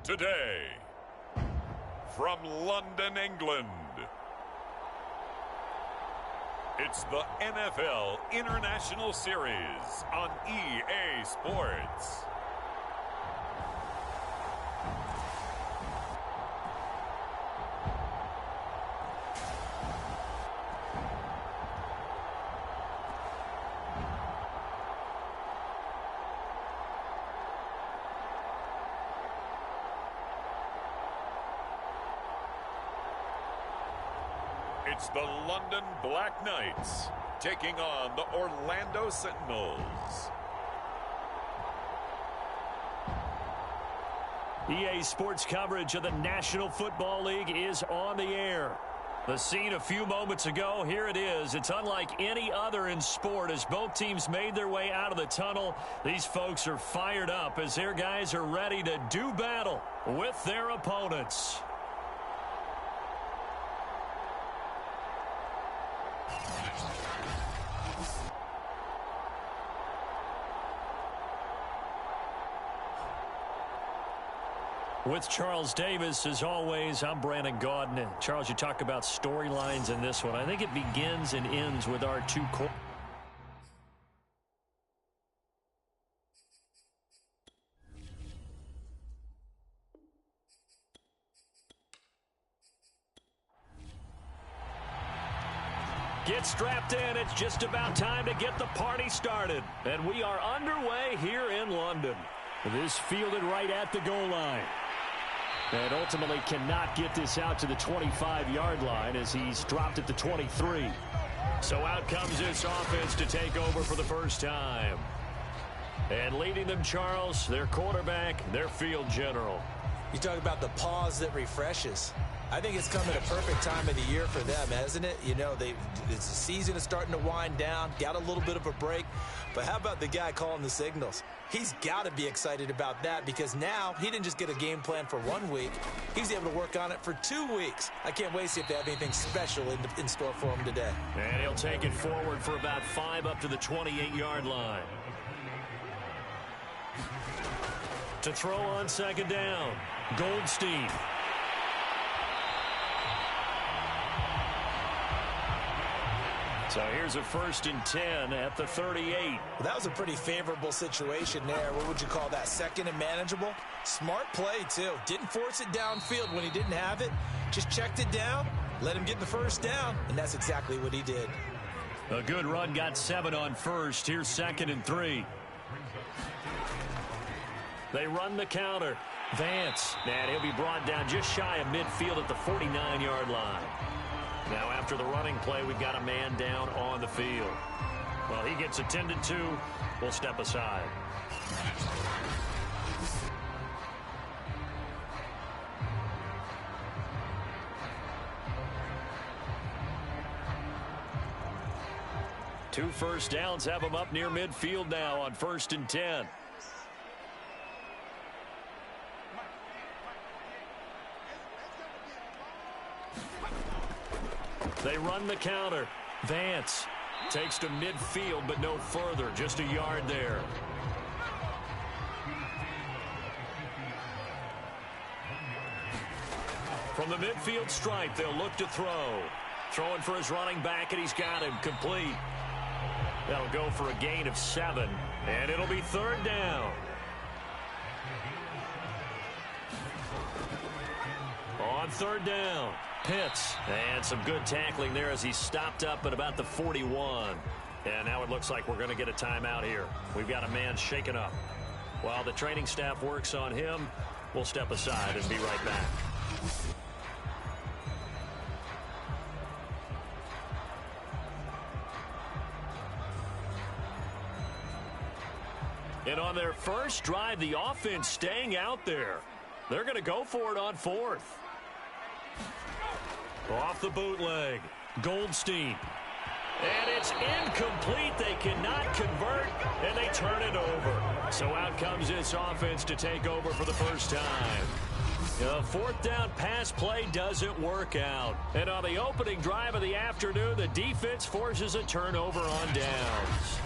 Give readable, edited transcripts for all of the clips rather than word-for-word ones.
today, from London, England, it's the NFL International Series on EA Sports. It's the London Black Knights taking on the Orlando Sentinels. EA Sports coverage of the National Football League is on the air. The scene a few moments ago, here it is. It's unlike any other in sport as both teams made their way out of the tunnel. These folks are fired up as their guys are ready to do battle with their opponents. With Charles Davis, as always, I'm Brandon Gaudin. And Charles, you talk about storylines in this one. I think it begins and ends with our two core. Get strapped in. It's just about time to get the party started. And we are underway here in London. This fielded right at the goal line. And ultimately cannot get this out to the 25-yard line as he's dropped at the 23. So out comes this offense to take over for the first time. And leading them, Charles, their quarterback, their field general. You talk about the pause that refreshes. I think it's come at a perfect time of the year for them, hasn't it? You know, the season is starting to wind down, got a little bit of a break. But how about the guy calling the signals? He's got to be excited about that because now he didn't just get a game plan for 1 week. He's able to work on it for 2 weeks. I can't wait to see if they have anything special in store for him today. And he'll take it forward for about 5 up to the 28-yard line. To throw on second down, Goldstein. So here's a 1st and 10 at the 38. Well, that was a pretty favorable situation there. What would you call that? Second and manageable? Smart play, too. Didn't force it downfield when he didn't have it. Just checked it down, let him get the first down, and that's exactly what he did. A good run, got 7 on first. Here's 2nd and 3. They run the counter. Vance, and he'll be brought down just shy of midfield at the 49-yard line. Now after the running play, we've got a man down on the field. Well, he gets attended to. We'll step aside. Two first downs have him up near midfield now on 1st and 10. They run the counter. Vance takes to midfield, but no further. Just a yard there. From the midfield stripe, they'll look to throw. Throwing for his running back, and he's got him complete. That'll go for a gain of 7, and it'll be 3rd down. On 3rd down. Pitts, and some good tackling there as he stopped up at about the 41. And now it looks like we're going to get a timeout here. We've got a man shaken up. While the training staff works on him, we'll step aside and be right back. And on their first drive, the offense staying out there. They're going to go for it on 4th. Off the bootleg, Goldstein. And it's incomplete. They cannot convert, and they turn it over. So out comes this offense to take over for the first time. The 4th down pass play doesn't work out. And on the opening drive of the afternoon, the defense forces a turnover on downs.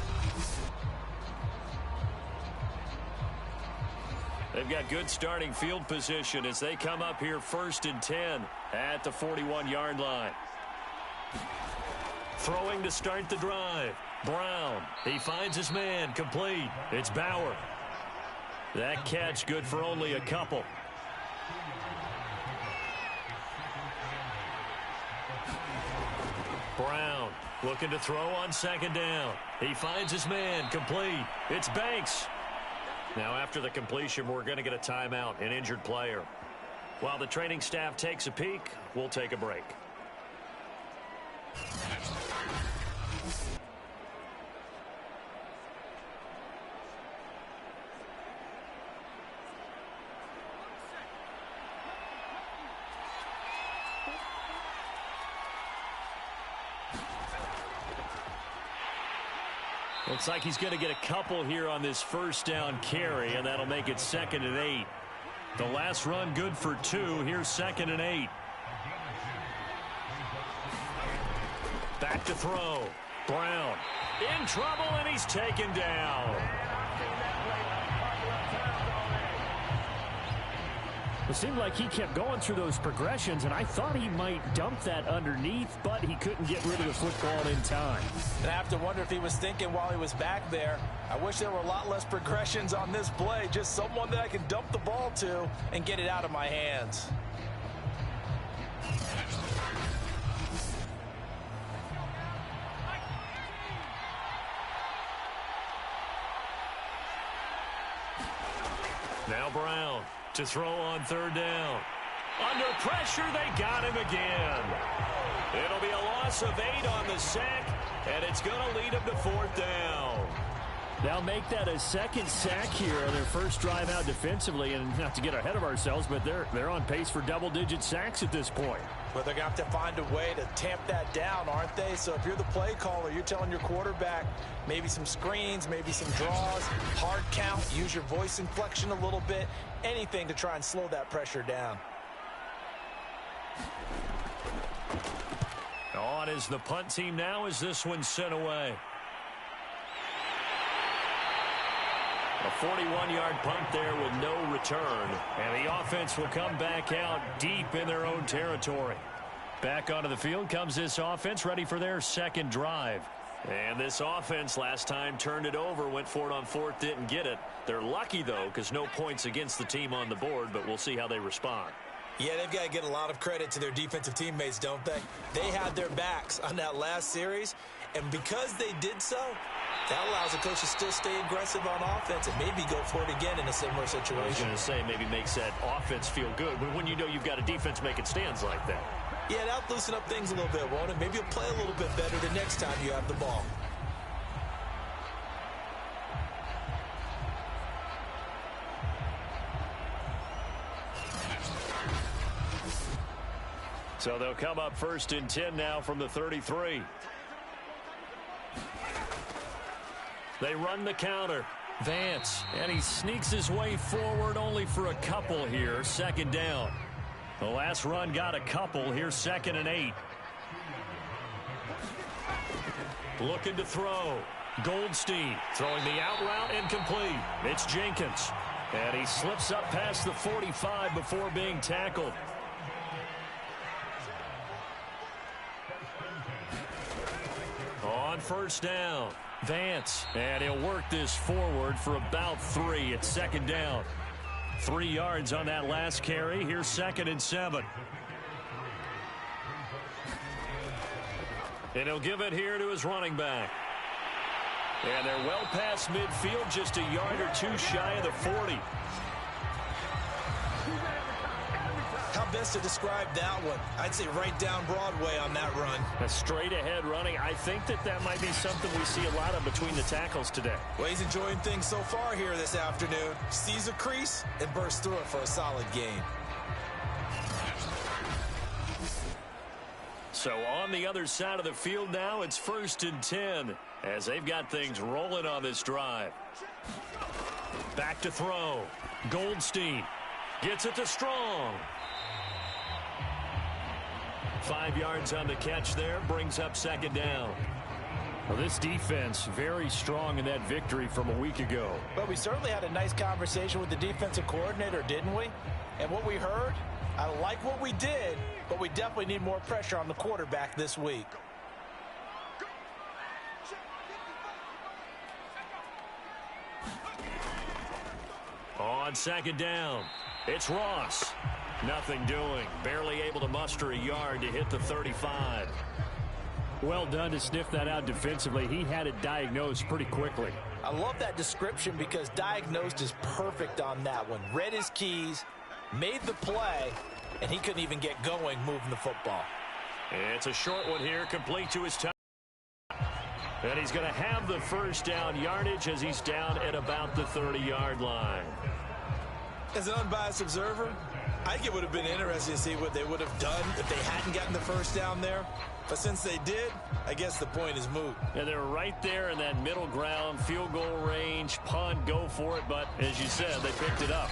They've got good starting field position as they come up here 1st and 10 at the 41-yard line. Throwing to start the drive. Brown. He finds his man. Complete. It's Bauer. That catch good for only a couple. Brown looking to throw on 2nd down. He finds his man. Complete. It's Banks. Now after the completion, we're going to get a timeout, an injured player. While the training staff takes a peek, we'll take a break. Looks like he's going to get a couple here on this 1st down carry, and that'll make it 2nd and 8. The last run good for 2. Here's 2nd and 8. Back to throw. Brown in trouble, and he's taken down. It seemed like he kept going through those progressions, and I thought he might dump that underneath, but he couldn't get rid of the football in time. And I have to wonder if he was thinking while he was back there, I wish there were a lot less progressions on this play, just someone that I can dump the ball to and get it out of my hands. Now Brown to throw on 3rd down. Under pressure, they got him again. It'll be a loss of 8 on the sack, and it's going to lead him to 4th down. They'll make that a 2nd sack here on their first drive out defensively, and not to get ahead of ourselves, but they're on pace for double-digit sacks at this point. But they're going to have to find a way to tamp that down, aren't they? So if you're the play caller, you're telling your quarterback maybe some screens, maybe some draws, hard count, use your voice inflection a little bit, anything to try and slow that pressure down. On is the punt team now as this one's sent away. A 41-yard punt there with no return. And the offense will come back out deep in their own territory. Back onto the field comes this offense, ready for their 2nd drive. And this offense last time turned it over, went for it on 4th, didn't get it. They're lucky, though, because no points against the team on the board, but we'll see how they respond. Yeah, they've got to get a lot of credit to their defensive teammates, don't they? They had their backs on that last series, and because they did so, that allows the coach to still stay aggressive on offense and maybe go for it again in a similar situation. I was going to say, maybe makes that offense feel good when you know you've got a defense making stands like that. Yeah, that'll loosen up things a little bit, won't it? Maybe you'll play a little bit better the next time you have the ball. So they'll come up 1st and 10 now from the 33. They run the counter. Vance, and he sneaks his way forward only for a couple here. 2nd down. The last run got a couple. Here's 2nd and 8. Looking to throw. Goldstein throwing the out route incomplete. It's Jenkins. And he slips up past the 45 before being tackled. On 1st down, Vance. And he'll work this forward for about 3. It's 2nd down. 3 yards on that last carry. Here's 2nd and 7. And he'll give it here to his running back. And they're well past midfield, just a yard or 2 shy of the 40. How best to describe that one? I'd say right down Broadway on that run. A straight ahead running. I think that might be something we see a lot of between the tackles today. Well, he's enjoying things so far here this afternoon. Sees a crease and bursts through it for a solid gain. So on the other side of the field now, it's 1st and 10 as they've got things rolling on this drive. Back to throw. Goldstein gets it to Strong. 5 yards on the catch there, brings up 2nd down. Well, this defense very strong in that victory from a week ago. But we certainly had a nice conversation with the defensive coordinator, didn't we? And what we heard, I like what we did, but we definitely need more pressure on the quarterback this week. On second down, it's Ross. Nothing doing. Barely able to muster a yard to hit the 35. Well done to sniff that out defensively. He had it diagnosed pretty quickly. I love that description because diagnosed is perfect on that one. Read his keys, made the play, and he couldn't even get going moving the football. It's a short one here, complete to his time. And he's going to have the first down yardage as he's down at about the 30-yard line. As an unbiased observer, I think it would have been interesting to see what they would have done if they hadn't gotten the first down there. But since they did, I guess the point is moot. And they're right there in that middle ground, field goal range, punt, go for it. But as you said, they picked it up.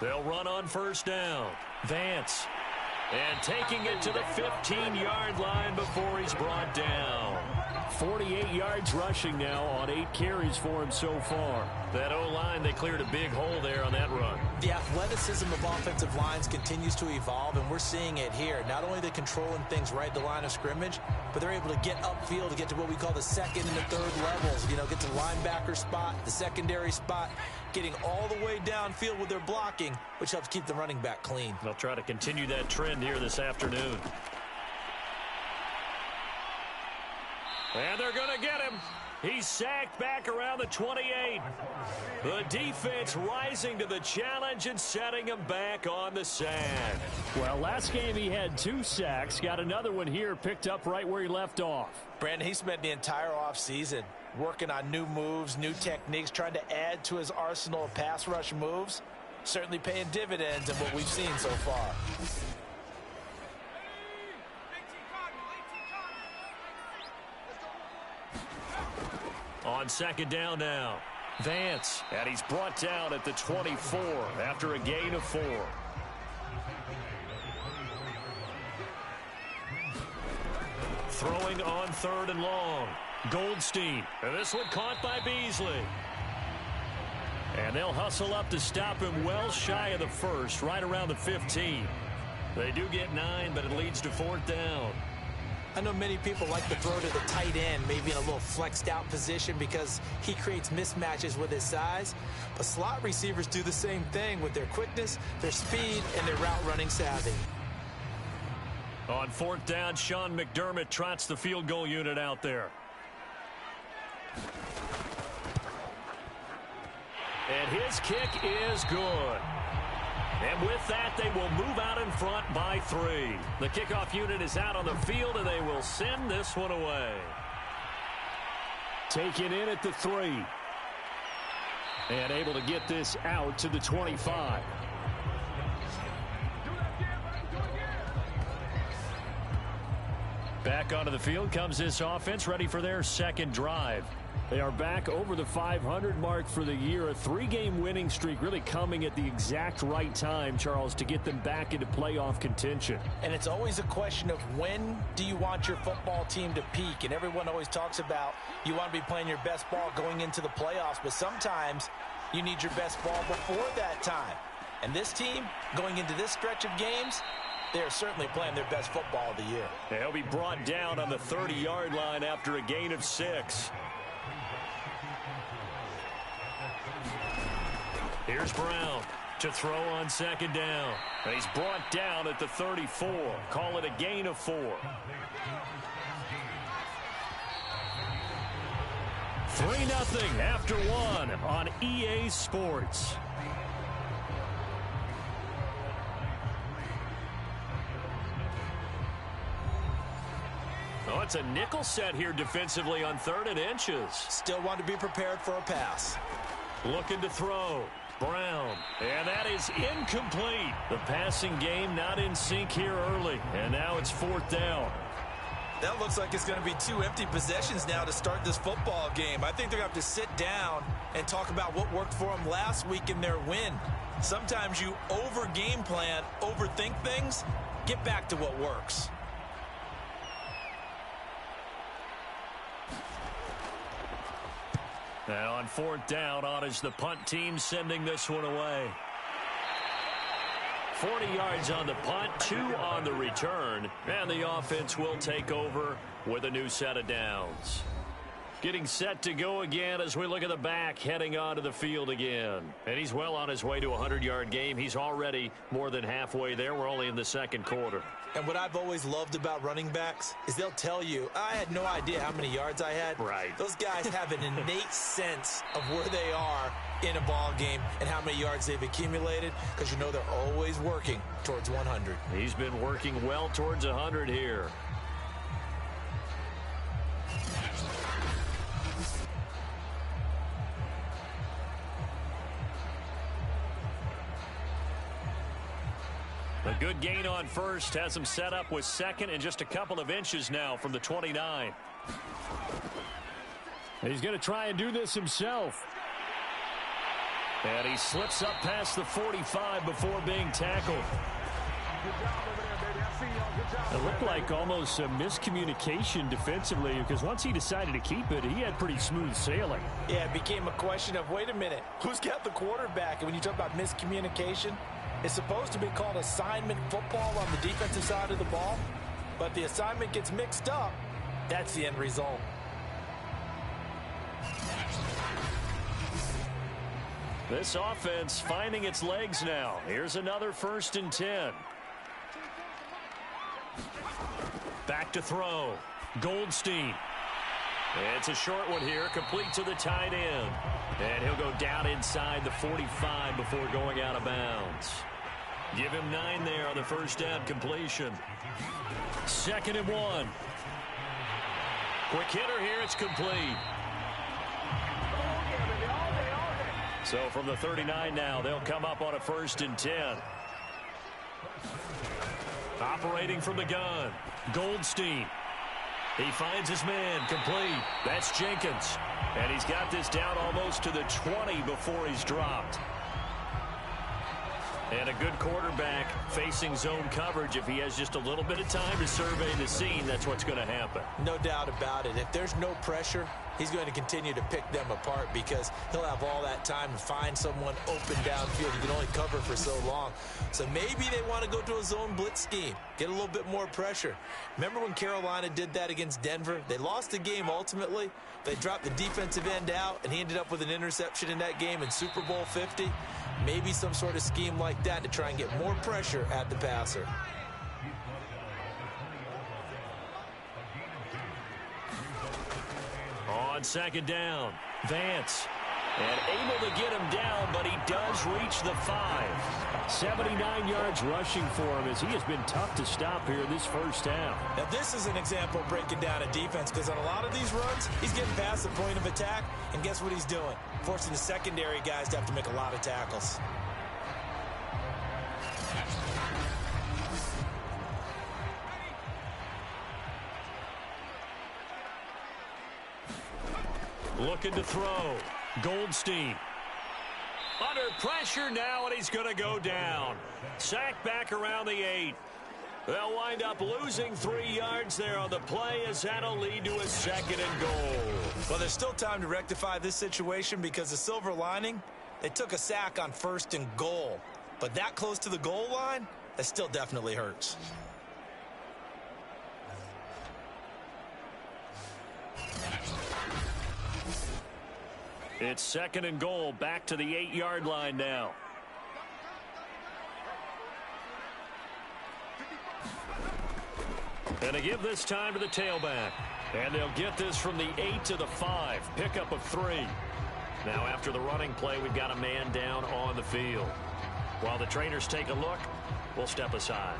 They'll run on first down. Vance. And taking it to the 15-yard line before he's brought down. 48 yards rushing now on 8 carries for him so far. That O-line, they cleared a big hole there on that run. The athleticism of offensive lines continues to evolve, and we're seeing it here. Not only are they controlling things right at the line of scrimmage, but they're able to get upfield to get to what we call the second and the third levels. You know, get to the linebacker spot, the secondary spot, getting all the way downfield with their blocking, which helps keep the running back clean. They'll try to continue that trend here this afternoon. And they're going to get him. He's sacked back around the 28. The defense rising to the challenge and setting him back on the sack. Well, last game he had 2 sacks. Got another one here picked up right where he left off. Brandon, he spent the entire offseason working on new moves, new techniques, trying to add to his arsenal of pass rush moves. Certainly paying dividends in what we've seen so far. On second down now, Vance, and he's brought down at the 24 after a gain of 4. Throwing on third and long, Goldstein, and this one caught by Beasley. And they'll hustle up to stop him well shy of the first, right around the 15. They do get 9, but it leads to 4th down. I know many people like to throw to the tight end, maybe in a little flexed out position because he creates mismatches with his size. But slot receivers do the same thing with their quickness, their speed, and their route running savvy. On 4th down, Sean McDermott trots the field goal unit out there. And his kick is good. And with that, they will move out in front by 3. The kickoff unit is out on the field, and they will send this one away. Taken in at the 3. And able to get this out to the 25. Back onto the field comes this offense, ready for their second drive. They are back over the 500 mark for the year. A 3-game winning streak really coming at the exact right time, Charles, to get them back into playoff contention. And it's always a question of when do you want your football team to peak? And everyone always talks about you want to be playing your best ball going into the playoffs, but sometimes you need your best ball before that time. And this team, going into this stretch of games, they're certainly playing their best football of the year. They'll be brought down on the 30-yard line after a gain of 6. Here's Brown to throw on second down. And he's brought down at the 34. Call it a gain of 4. 3-0 after 1 on EA Sports. Oh, it's a nickel set here defensively on 3rd and inches. Still want to be prepared for a pass. Looking to throw. Brown. And that is incomplete. The passing game not in sync here early. And now it's 4th down. That looks like it's going to be 2 empty possessions now to start this football game. I think they're going to have to sit down and talk about what worked for them last week in their win. Sometimes you over-game plan, overthink things. Get back to what works. Now on 4th down, on is the punt team sending this one away. 40 yards on the punt, 2 on the return, and the offense will take over with a new set of downs. Getting set to go again as we look at the back heading onto the field again. And he's well on his way to a 100-yard game. He's already more than halfway there. We're only in the second quarter. And what I've always loved about running backs is they'll tell you, I had no idea how many yards I had. Right. Those guys have an innate sense of where they are in a ball game and how many yards they've accumulated, because you know they're always working towards 100. He's been working well towards 100 here. A good gain on first has him set up with second and just a couple of inches now from the 29. He's going to try and do this himself. And he slips up past the 45 before being tackled. It looked like almost a miscommunication defensively, because once he decided to keep it, he had pretty smooth sailing. Yeah, it became a question of, wait a minute, who's got the quarterback? And when you talk about miscommunication, it's supposed to be called assignment football on the defensive side of the ball, but the assignment gets mixed up. That's the end result. This offense finding its legs now. Here's another 1st and 10. Back to throw. Goldstein. It's a short one here, complete to the tight end. And he'll go down inside the 45 before going out of bounds. Give him 9 there on the first down completion. 2nd and 1. Quick hitter here, it's complete. So from the 39 now, they'll come up on a 1st and 10. Operating from the gun, Goldstein. He finds his man, complete. That's Jenkins. And he's got this down almost to the 20 before he's dropped. And a good quarterback facing zone coverage. If he has just a little bit of time to survey the scene, that's what's going to happen. No doubt about it. If there's no pressure, he's going to continue to pick them apart, because he'll have all that time to find someone open downfield. You can only cover for so long. So maybe they want to go to a zone blitz scheme, get a little bit more pressure. Remember when Carolina did that against Denver? They lost the game ultimately. They dropped the defensive end out, and he ended up with an interception in that game in Super Bowl 50. Maybe some sort of scheme like that to try and get more pressure at the passer. On 2nd down, Vance. And able to get him down, but he does reach the 5. 79 yards rushing for him, as he has been tough to stop here this first half. Now this is an example of breaking down a defense, because on a lot of these runs, he's getting past the point of attack, and guess what he's doing? Forcing the secondary guys to have to make a lot of tackles. Looking to throw. Goldstein. Under pressure now, and he's going to go down. Sacked back around the 8. They'll wind up losing 3 yards there on the play, as that'll lead to a 2nd and goal. Well, there's still time to rectify this situation, because the silver lining, they took a sack on 1st and goal. But that close to the goal line, that still definitely hurts. It's 2nd and goal, back to the 8-yard line now. And they give this time to the tailback. And they'll get this from the 8 to the 5. Pickup of 3. Now after the running play, we've got a man down on the field. While the trainers take a look, we'll step aside.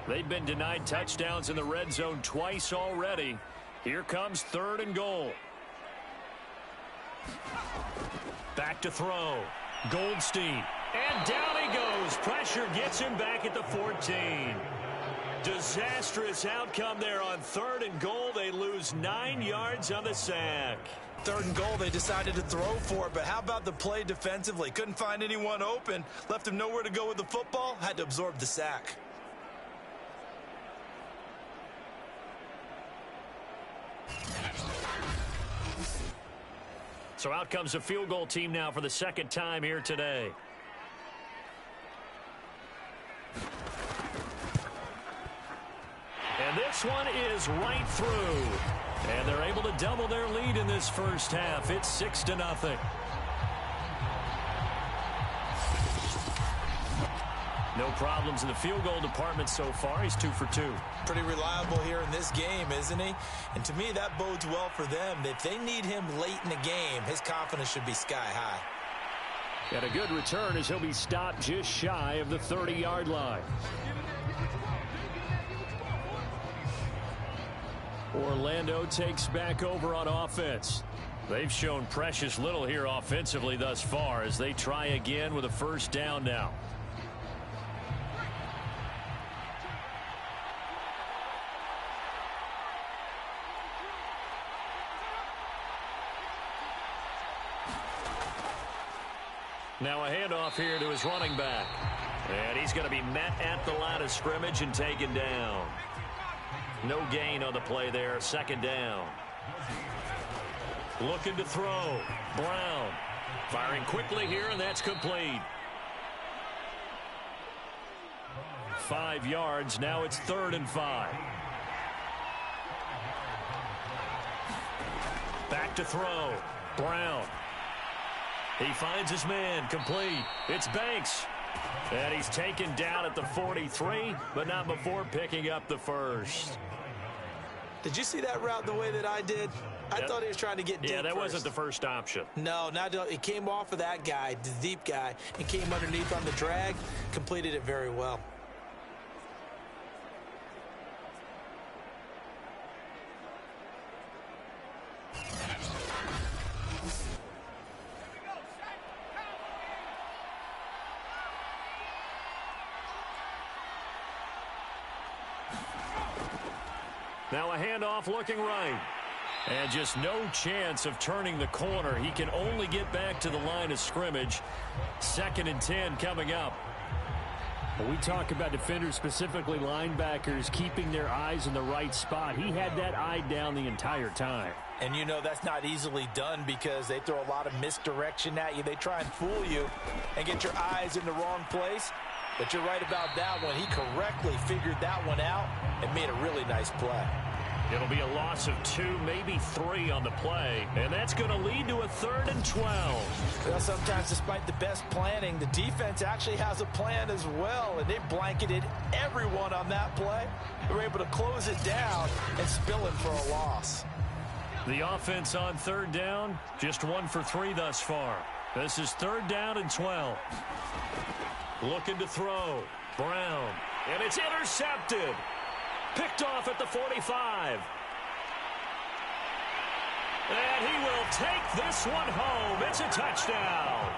They've been denied touchdowns in the red zone twice already. Here comes 3rd and goal. Back to throw. Goldstein. And down he goes. Pressure gets him back at the 14. Disastrous outcome there on 3rd and goal. They lose 9 yards on the sack. 3rd and goal, they decided to throw for it, but how about the play defensively? Couldn't find anyone open. Left him nowhere to go with the football. Had to absorb the sack. So out comes the field goal team now for the 2nd time here today. And this one is right through. And they're able to double their lead in this first half. It's 6-0. No problems in the field goal department so far. He's 2 for 2. Pretty reliable here in this game, isn't he? And to me, that bodes well for them. If they need him late in the game, his confidence should be sky high. Got a good return as he'll be stopped just shy of the 30-yard line. Orlando takes back over on offense. They've shown precious little here offensively thus far as they try again with a first down now. Now a handoff here to his running back. And he's going to be met at the line of scrimmage and taken down. No gain on the play there. 2nd down. Looking to throw. Brown. Firing quickly here, and that's complete. 5 yards. Now it's 3rd and 5. Back to throw. Brown. He finds his man. Complete. It's Banks. And he's taken down at the 43, but not before picking up the first. Did you see that route the way that I did? I thought he was trying to get deep. Yeah, that first. wasn't the first option. No, it came off of that guy, the deep guy, and came underneath on the drag. Completed it very well. Now a handoff looking right. And just no chance of turning the corner. He can only get back to the line of scrimmage. 2nd and 10 coming up. When we talk about defenders, specifically linebackers, keeping their eyes in the right spot. He had that eye down the entire time. And you know that's not easily done because they throw a lot of misdirection at you. They try and fool you and get your eyes in the wrong place. But you're right about that one. He correctly figured that one out and made a really nice play. It'll be a loss of 2, maybe 3 on the play. And that's going to lead to a 3rd and 12. Well, sometimes despite the best planning, the defense actually has a plan as well. And they blanketed everyone on that play. They were able to close it down and spill it for a loss. The offense on 3rd down, just 1 for 3 thus far. This is 3rd down and 12. Looking to throw. Brown. And it's intercepted. Picked off at the 45. And he will take this one home. It's a touchdown.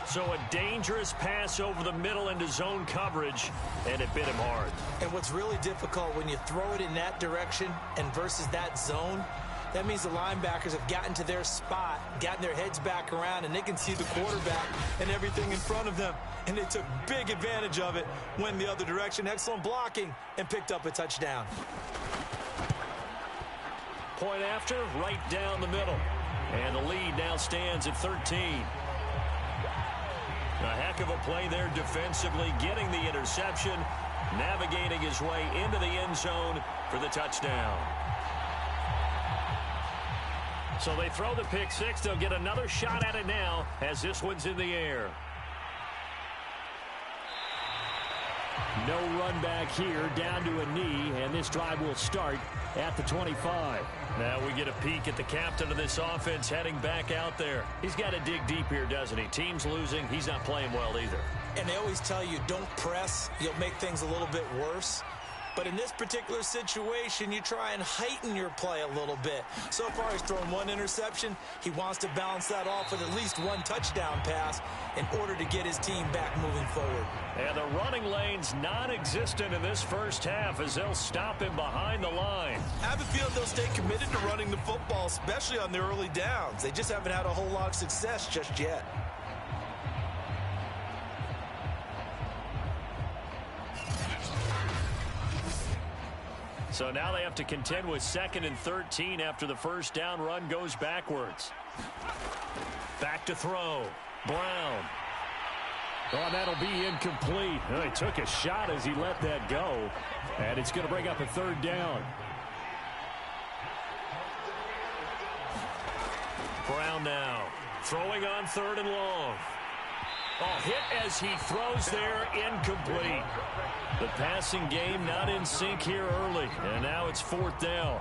So a dangerous pass over the middle into zone coverage, and it bit him hard. And what's really difficult when you throw it in that direction and versus that zone, that means the linebackers have gotten to their spot, gotten their heads back around, and they can see the quarterback and everything in front of them. And they took big advantage of it, went the other direction, excellent blocking, and picked up a touchdown. Point after, right down the middle. And the lead now stands at 13. A heck of a play there defensively, getting the interception, navigating his way into the end zone for the touchdown. So they throw the pick six. They'll get another shot at it now as this one's in the air. No run back here, down to a knee, and this drive will start at the 25. Now we get a peek at the captain of this offense heading back out there. He's got to dig deep here, doesn't he? Team's losing. He's not playing well either. And they always tell you, don't press. You'll make things a little bit worse. But in this particular situation, you try and heighten your play a little bit. So far, he's thrown one interception. He wants to balance that off with at least one touchdown pass in order to get his team back moving forward. And the running lane's non-existent in this first half as they'll stop him behind the line. I have a feeling they'll stay committed to running the football, especially on the early downs. They just haven't had a whole lot of success just yet. So now they have to contend with 2nd and 13 after the first down run goes backwards. Back to throw. Brown. Oh, that'll be incomplete. Oh, he took a shot as he let that go. And it's going to bring up a 3rd down. Brown now. Throwing on 3rd and long. Oh, hit as he throws there, incomplete. The passing game not in sync here early, and now it's 4th down.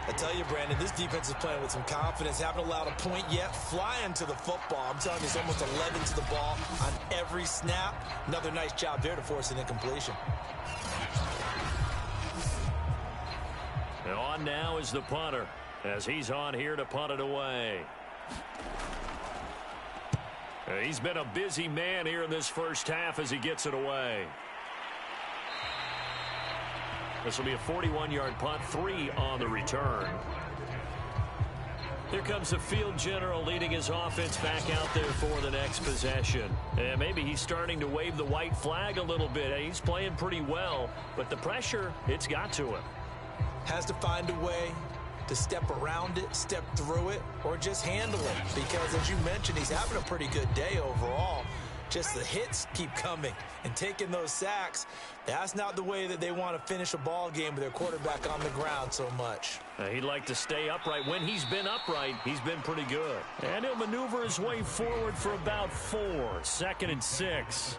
I tell you, Brandon, this defense is playing with some confidence. Haven't allowed a point yet. Flying to the football. I'm telling you, it's almost 11 to the ball on every snap. Another nice job there to force an incompletion. And on now is the punter, as he's on here to punt it away. He's been a busy man here in this first half as he gets it away. This will be a 41-yard punt, 3 on the return. Here comes the field general leading his offense back out there for the next possession. And maybe he's starting to wave the white flag a little bit. He's playing pretty well, but the pressure, it's got to him. Has to find a way to step around it, step through it, or just handle it. Because, as you mentioned, he's having a pretty good day overall. Just the hits keep coming and taking those sacks. That's not the way that they want to finish a ball game with their quarterback on the ground so much. He'd like to stay upright. When he's been upright, he's been pretty good. And he'll maneuver his way forward for about 4. 2nd and 6.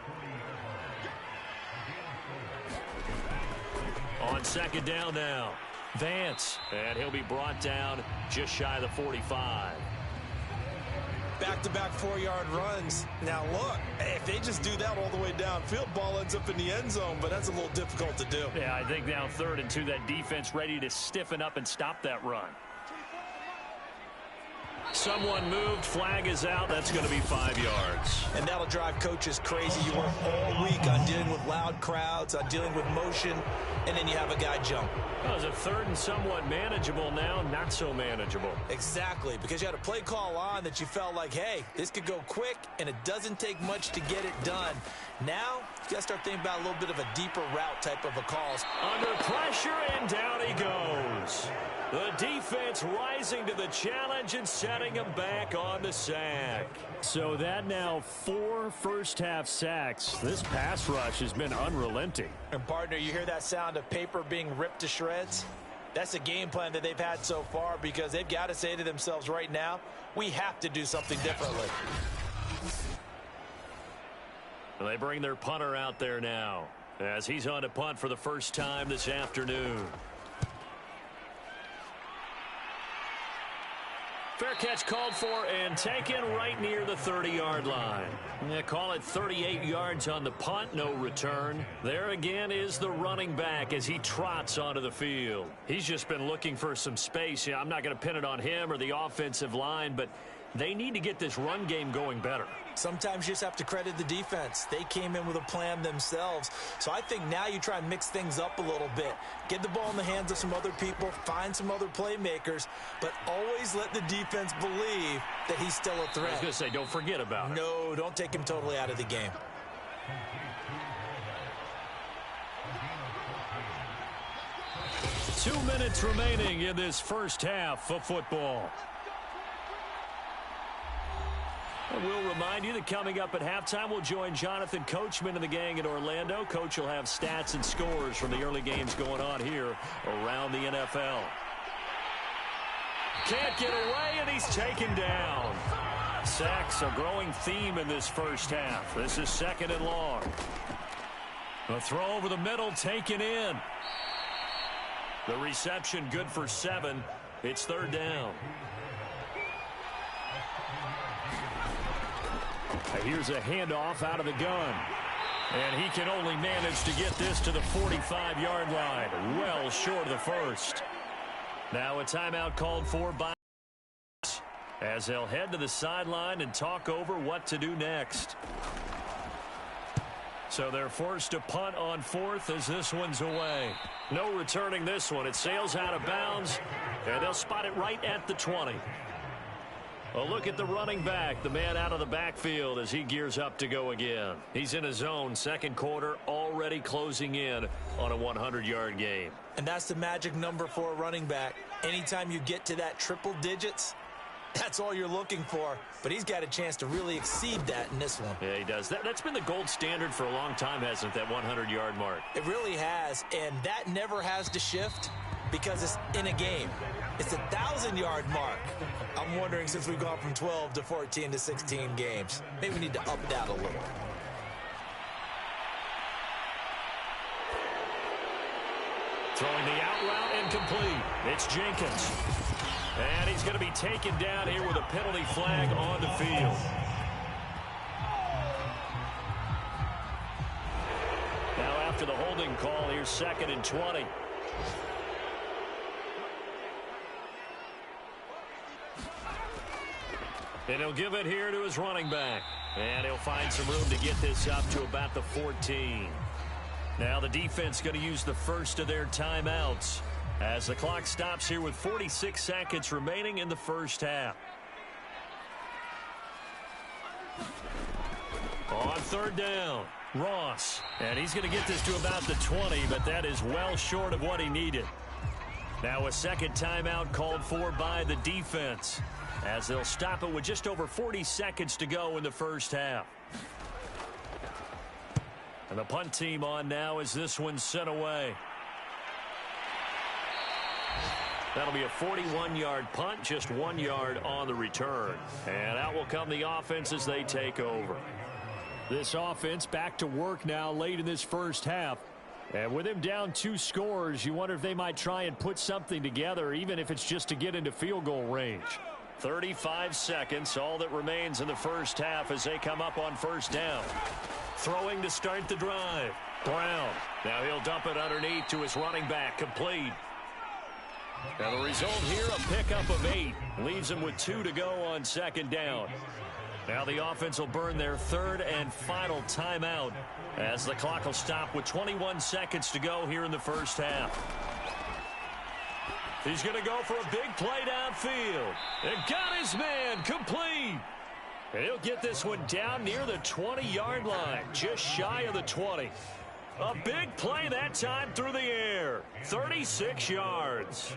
On 2nd down now. Vance. And he'll be brought down just shy of the 45. Back-to-back 4-yard runs. Now, look, if they just do that all the way downfield, ball ends up in the end zone, but that's a little difficult to do. Yeah, I think now 3rd and 2, that defense ready to stiffen up and stop that run. Someone moved. Flag is out. That's going to be 5 yards. And that'll drive coaches crazy. You work all week on dealing with loud crowds, on dealing with motion, and then you have a guy jump. Well, it's a 3rd and somewhat manageable now, not so manageable. Exactly, because you had a play call on that you felt like, hey, this could go quick, and it doesn't take much to get it done. Now, you got to start thinking about a little bit of a deeper route type of a call. Under pressure, and down he goes. The defense rising to the challenge and setting him back on the sack. So that now 4 first-half sacks. This pass rush has been unrelenting. And, partner, you hear that sound of paper being ripped to shreds? That's a game plan that they've had so far because they've got to say to themselves right now, we have to do something differently. They bring their punter out there now as he's on to punt for the first time this afternoon. Fair catch called for and taken right near the 30-yard line. They call it 38 yards on the punt, no return. There again is the running back as he trots onto the field. He's just been looking for some space. I'm not going to pin it on him or the offensive line, but they need to get this run game going better. Sometimes you just have to credit the defense. They came in with a plan themselves. So I think now you try and mix things up a little bit. Get the ball in the hands of some other people, find some other playmakers, but always let the defense believe that he's still a threat. I was going to say, don't forget about it. No, don't take him totally out of the game. Two minutes remaining in this first half of football. We'll remind you that coming up at halftime, we'll join Jonathan Coachman and the gang in Orlando. Coach will have stats and scores from the early games going on here around the NFL. Can't get away, and he's taken down. Sacks, a growing theme in this first half. This is 2nd and long. A throw over the middle, taken in. The reception good for 7. It's 3rd down. Here's a handoff out of the gun. And he can only manage to get this to the 45-yard line, well short of the first. Now a timeout called for by as they'll head to the sideline and talk over what to do next. So they're forced to punt on fourth as this one's away. No returning this one. It sails out of bounds, and they'll spot it right at the 20. A look at the running back, the man out of the backfield as he gears up to go again. He's in his zone, second quarter, already closing in on a 100-yard game. And that's the magic number for a running back. Anytime you get to that triple digits, that's all you're looking for. But he's got a chance to really exceed that in this one. Yeah, he does. That's been the gold standard for a long time, hasn't it, that 100-yard mark? It really has, and that never has to shift because it's in a game. It's a 1,000-yard mark. I'm wondering, since we've gone from 12 to 14 to 16 games, maybe we need to up that a little. Throwing the out route incomplete. It's Jenkins. And he's going to be taken down here with a penalty flag on the field. Now after the holding call, here's 2nd and 20. And he'll give it here to his running back. And he'll find some room to get this up to about the 14. Now the defense going to use the first of their timeouts as the clock stops here with 46 seconds remaining in the first half. On third down, Ross. And he's going to get this to about the 20, but that is well short of what he needed. Now a second timeout called for by the defense as they'll stop it with just over 40 seconds to go in the first half. And the punt team on now as this one's sent away. That'll be a 41-yard punt, just 1 yard on the return. And out will come the offense as they take over. This offense back to work now late in this first half. And with him down 2 scores, you wonder if they might try and put something together, even if it's just to get into field goal range. 35 seconds, all that remains in the first half as they come up on first down. Throwing to start the drive. Brown. Now he'll dump it underneath to his running back. Complete. Now the result here, a pickup of 8. Leaves him with 2 to go on second down. Now the offense will burn their third and final timeout as the clock will stop with 21 seconds to go here in the first half. He's going to go for a big play downfield. And got his man complete. And he'll get this one down near the 20-yard line, just shy of the 20. A big play that time through the air. 36 yards.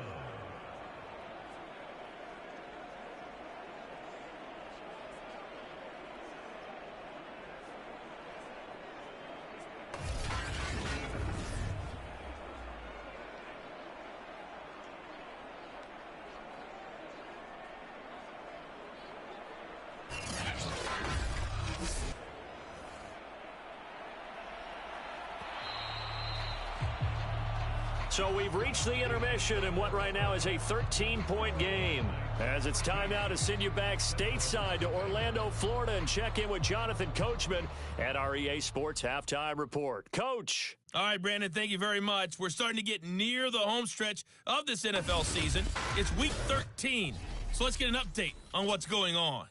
So we've reached the intermission in what right now is a 13-point game. As it's time now to send you back stateside to Orlando, Florida, and check in with Jonathan Coachman at our EA Sports Halftime Report. Coach. All right, Brandon, thank you very much. We're starting to get near the home stretch of this NFL season. It's Week 13, so let's get an update on what's going on.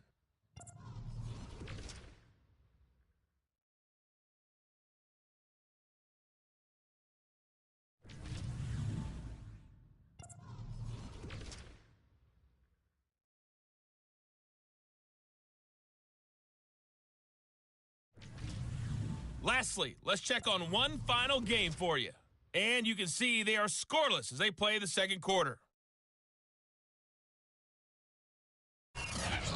Lastly, let's check on one final game for you. And you can see they are scoreless as they play the second quarter.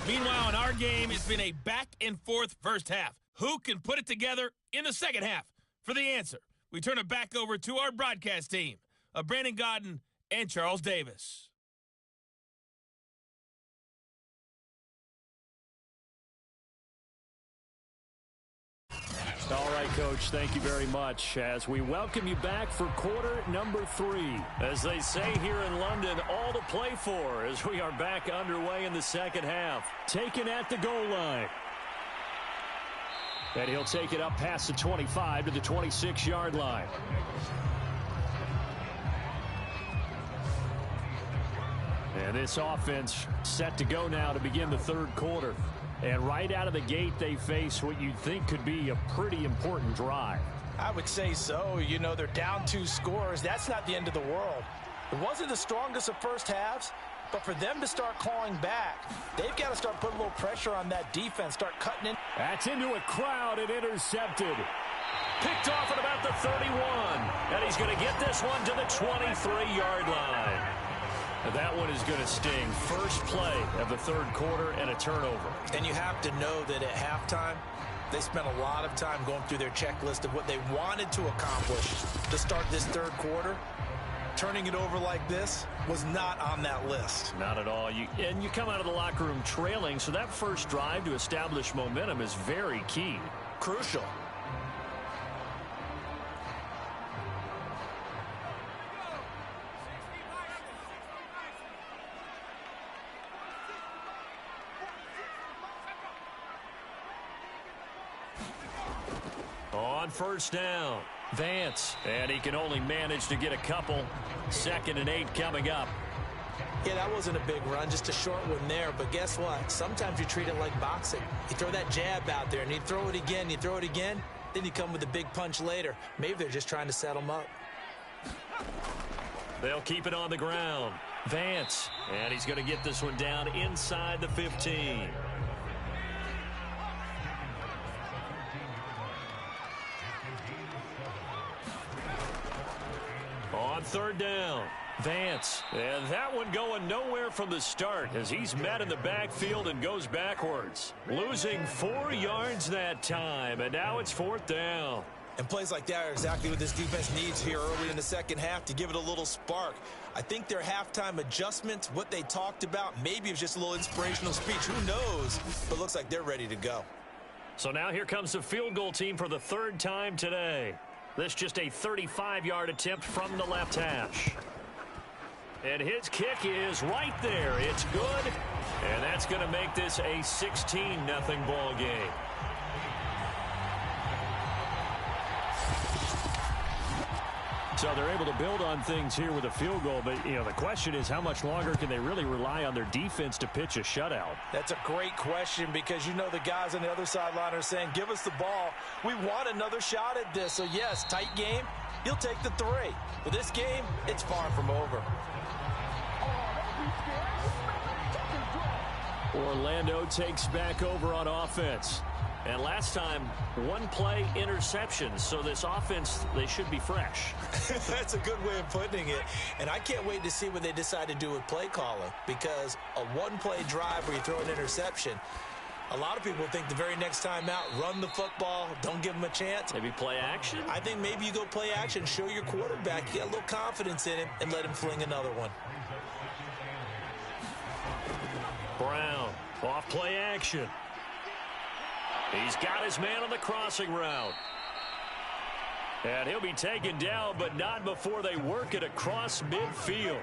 Meanwhile, in our game, it's been a back-and-forth first half. Who can put it together in the second half? For the answer, we turn it back over to our broadcast team of Brandon Godden and Charles Davis. All right, Coach, thank you very much as we welcome you back for quarter number 3. As they say here in London, all to play for as we are back underway in the second half. Taken at the goal line. And he'll take it up past the 25 to the 26-yard line. And this offense set to go now to begin the third quarter. And right out of the gate, they face what you'd think could be a pretty important drive. I would say so. You know, they're down 2 scores. That's not the end of the world. It wasn't the strongest of first halves, but for them to start clawing back, they've got to start putting a little pressure on that defense, start cutting in. That's into a crowd and intercepted. Picked off at about the 31. And he's going to get this one to the 23-yard line. That one is going to sting. First play of the third quarter and a turnover. And you have to know that at halftime, they spent a lot of time going through their checklist of what they wanted to accomplish to start this third quarter. Turning it over like this was not on that list. Not at all. You come out of the locker room trailing, so that first drive to establish momentum is very key. Crucial. On first down, Vance, and he can only manage to get a couple. 2nd and 8 coming up. Yeah, that wasn't a big run, just a short one there. But guess what? Sometimes you treat it like boxing. You throw that jab out there, and you throw it again, then you come with a big punch later. Maybe they're just trying to set them up. They'll keep it on the ground. Vance, and he's going to get this one down inside the 15. On third down, Vance. And that one going nowhere from the start as he's met in the backfield and goes backwards. Losing 4 yards that time, and now it's 4th down. And plays like that are exactly what this defense needs here early in the second half to give it a little spark. I think their halftime adjustments, what they talked about, maybe it was just a little inspirational speech. Who knows? But it looks like they're ready to go. So now here comes the field goal team for the 3rd time today. This just a 35-yard attempt from the left hash. And his kick is right there. It's good. And that's going to make this a 16-0 ball game. So they're able to build on things here with a field goal. But, you know, the question is how much longer can they really rely on their defense to pitch a shutout? That's a great question because you know the guys on the other sideline are saying, give us the ball. We want another shot at this. So, yes, tight game. You'll take the 3. But this game, it's far from over. Orlando takes back over on offense. And last time, 1-play interception. So this offense, they should be fresh. That's a good way of putting it. And I can't wait to see what they decide to do with play calling. Because a 1-play drive where you throw an interception, a lot of people think the very next time out, run the football, don't give them a chance. Maybe play action? I think maybe you go play action, show your quarterback, you got a little confidence in him, and let him fling another one. Brown, off play action. He's got his man on the crossing route. And he'll be taken down, but not before they work it across midfield.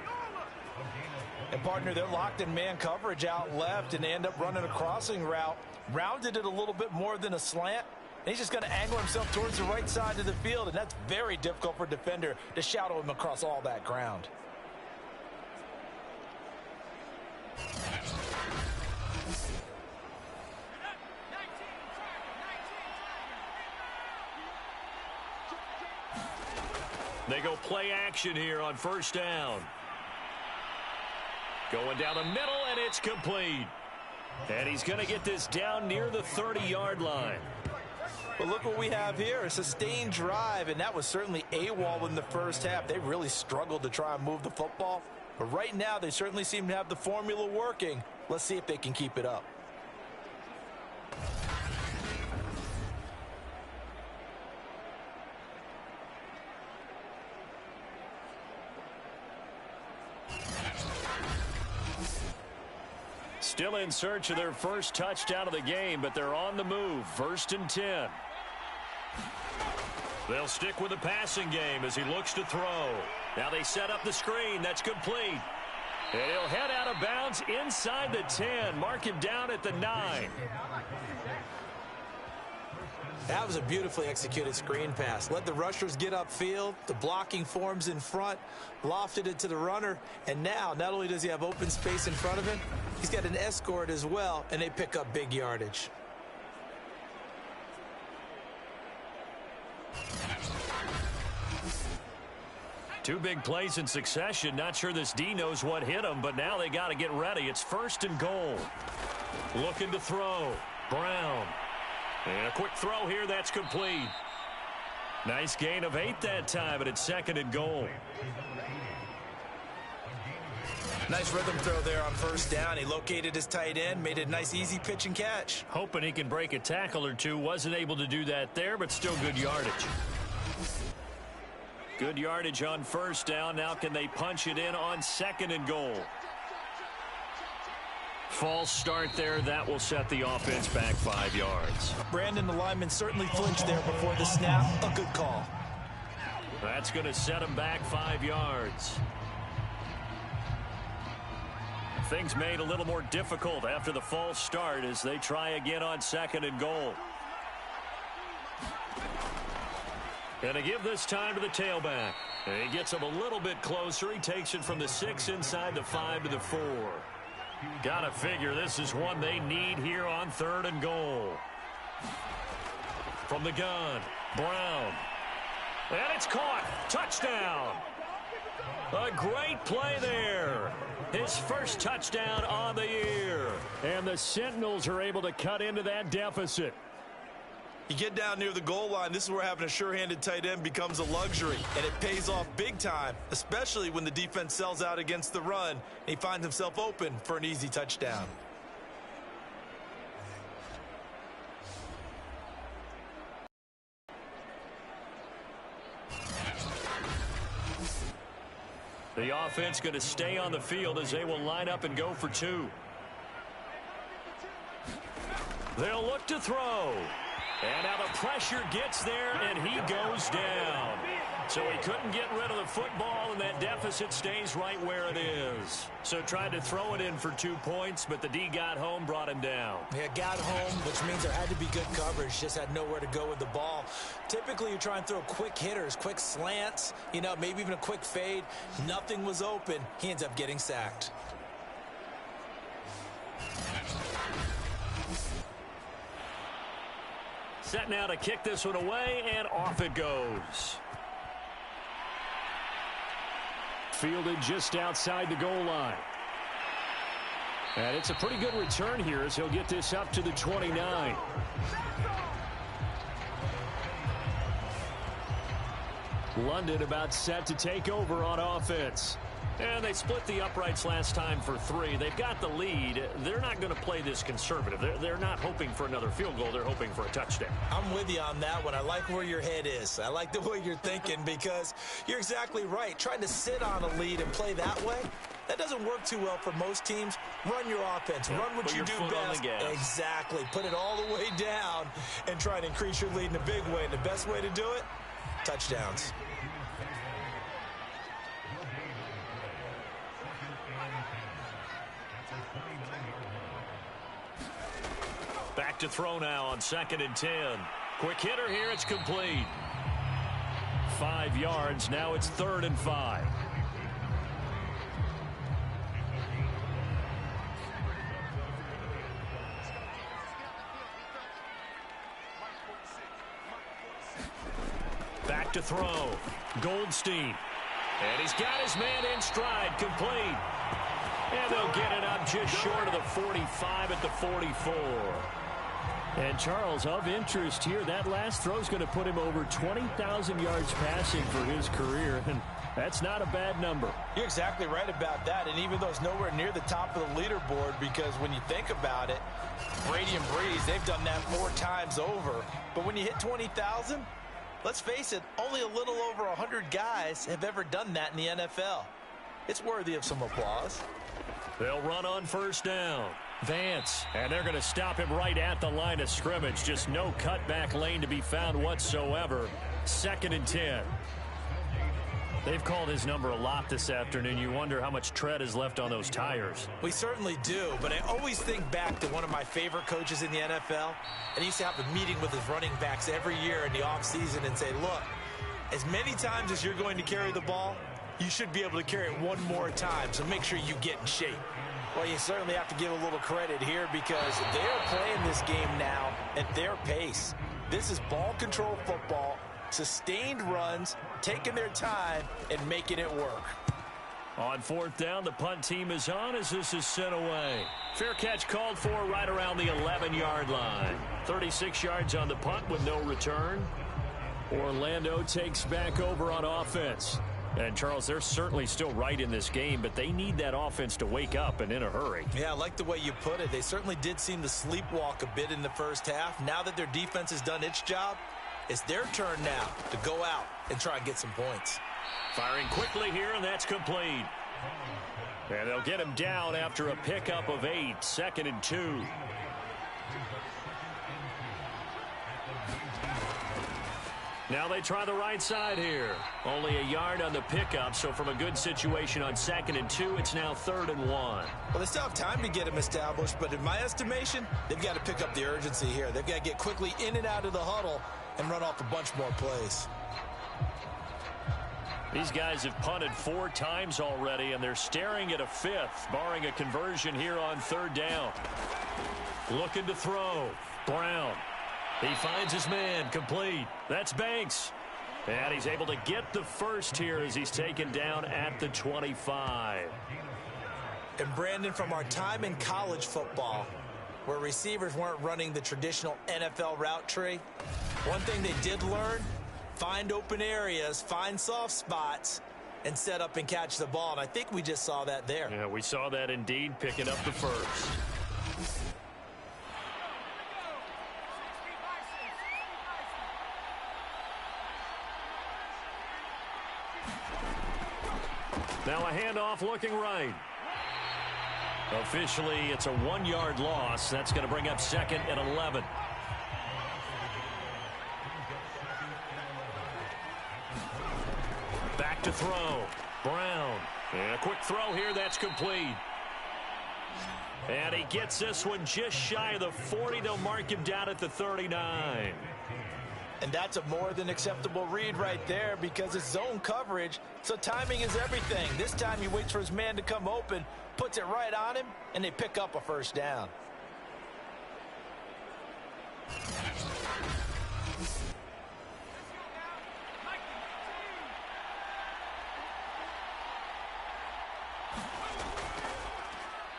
And, partner, they're locked in man coverage out left, and they end up running a crossing route. Rounded it a little bit more than a slant. And he's just going to angle himself towards the right side of the field, and that's very difficult for a defender to shadow him across all that ground. They go play action here on first down. Going down the middle, and it's complete. And he's going to get this down near the 30-yard line. But look what we have here, a sustained drive, and that was certainly AWOL in the first half. They really struggled to try and move the football. But right now, they certainly seem to have the formula working. Let's see if they can keep it up. Still in search of their first touchdown of the game, but they're on the move. 1st and 10. They'll stick with the passing game as he looks to throw. Now they set up the screen. That's complete. And he'll head out of bounds inside the 10. Mark him down at the 9. That was a beautifully executed screen pass. Let the rushers get upfield. The blocking forms in front. Lofted it to the runner. And now, not only does he have open space in front of him, he's got an escort as well, and they pick up big yardage. Two big plays in succession. Not sure this D knows what hit him, but now they got to get ready. It's 1st and goal. Looking to throw. Brown. And a quick throw here. That's complete. Nice gain of 8 that time, but it's 2nd and goal. Nice rhythm throw there on 1st down. He located his tight end, made a nice easy pitch and catch. Hoping he can break a tackle or two. Wasn't able to do that there, but still good yardage. Good yardage on 1st down. Now can they punch it in on 2nd and goal? False start there. That will set the offense back 5 yards. Brandon, the lineman, certainly flinched there before the snap. A good call. That's going to set him back 5 yards. Things made a little more difficult after the false start as they try again on 2nd and goal. And to give this time to the tailback. And he gets him a little bit closer. He takes it from the 6 inside the 5 to the 4. Got to figure this is one they need here on 3rd and goal. From the gun, Brown. And it's caught. Touchdown. A great play there. His first touchdown on the year. And the Sentinels are able to cut into that deficit. You get down near the goal line, this is where having a sure-handed tight end becomes a luxury, and it pays off big time, especially when the defense sells out against the run, and he finds himself open for an easy touchdown. The offense going to stay on the field as they will line up and go for 2. They'll look to throw. And now the pressure gets there, and he goes down. So he couldn't get rid of the football, and that deficit stays right where it is. So tried to throw it in for 2 points, but the D got home, brought him down. Yeah, got home, which means there had to be good coverage. Just had nowhere to go with the ball. Typically, you try and throw quick hitters, quick slants, you know, maybe even a quick fade. Nothing was open. He ends up getting sacked. Set now to kick this one away, and off it goes. Fielded just outside the goal line. And it's a pretty good return here as he'll get this up to the 29. London about set to take over on offense. And they split the uprights last time for 3. They've got the lead. They're not going to play this conservative. They're not hoping for another field goal. They're hoping for a touchdown. I'm with you on that one. I like where your head is. I like the way you're thinking because you're exactly right. Trying to sit on a lead and play that way, that doesn't work too well for most teams. Run your offense. Run what you do best. Exactly. Put it all the way down and try to increase your lead in a big way. And the best way to do it, touchdowns. Back to throw now on 2nd and 10. Quick hitter here. It's complete. 5 yards. Now it's 3rd and 5. Back to throw. Goldstein. And he's got his man in stride. Complete. And they'll get it up just short of the 45 at the 44. And Charles, of interest here, that last throw is going to put him over 20,000 yards passing for his career, and that's not a bad number. You're exactly right about that, and even though it's nowhere near the top of the leaderboard, because when you think about it, Brady and Breeze, they've done that 4 times over. But when you hit 20,000, let's face it, only a little over 100 guys have ever done that in the NFL. It's worthy of some applause. They'll run on 1st down. Vance, and they're going to stop him right at the line of scrimmage. Just no cutback lane to be found whatsoever. 2nd and 10. They've called his number a lot this afternoon. You wonder how much tread is left on those tires. We certainly do, but I always think back to one of my favorite coaches in the NFL, and he used to have a meeting with his running backs every year in the offseason and say, look, as many times as you're going to carry the ball, you should be able to carry it one more time, so make sure you get in shape. Well, you certainly have to give a little credit here because they're playing this game now at their pace. This is ball control football, sustained runs, taking their time, and making it work. On fourth down, the punt team is on as this is sent away. Fair catch called for right around the 11-yard line. 36 yards on the punt with no return. Orlando takes back over on offense. And, Charles, they're certainly still right in this game, but they need that offense to wake up and in a hurry. Yeah, I like the way you put it. They certainly did seem to sleepwalk a bit in the first half. Now that their defense has done its job, it's their turn now to go out and try and get some points. Firing quickly here, and that's complete. And they'll get him down after a pickup of 8, 2nd and 2. Now they try the right side here. Only a yard on the pickup, so from a good situation on 2nd and 2, it's now 3rd and 1. Well, they still have time to get him established, but in my estimation, they've got to pick up the urgency here. They've got to get quickly in and out of the huddle and run off a bunch more plays. These guys have punted 4 times already, and they're staring at a 5th, barring a conversion here on 3rd down. Looking to throw. Brown. He finds his man, complete. That's Banks. And he's able to get the first here as he's taken down at the 25. And Brandon, from our time in college football, where receivers weren't running the traditional NFL route tree, one thing they did learn, find open areas, find soft spots, and set up and catch the ball. And I think we just saw that there. Yeah, we saw that indeed, picking up the first. Now a handoff looking right. Officially, it's a 1-yard loss. That's going to bring up 2nd and 11. Back to throw. Brown. And a quick throw here. That's complete. And he gets this one just shy of the 40. They'll mark him down at the 39. And that's a more than acceptable read right there because it's zone coverage, so timing is everything. This time he waits for his man to come open, puts it right on him, and they pick up a first down.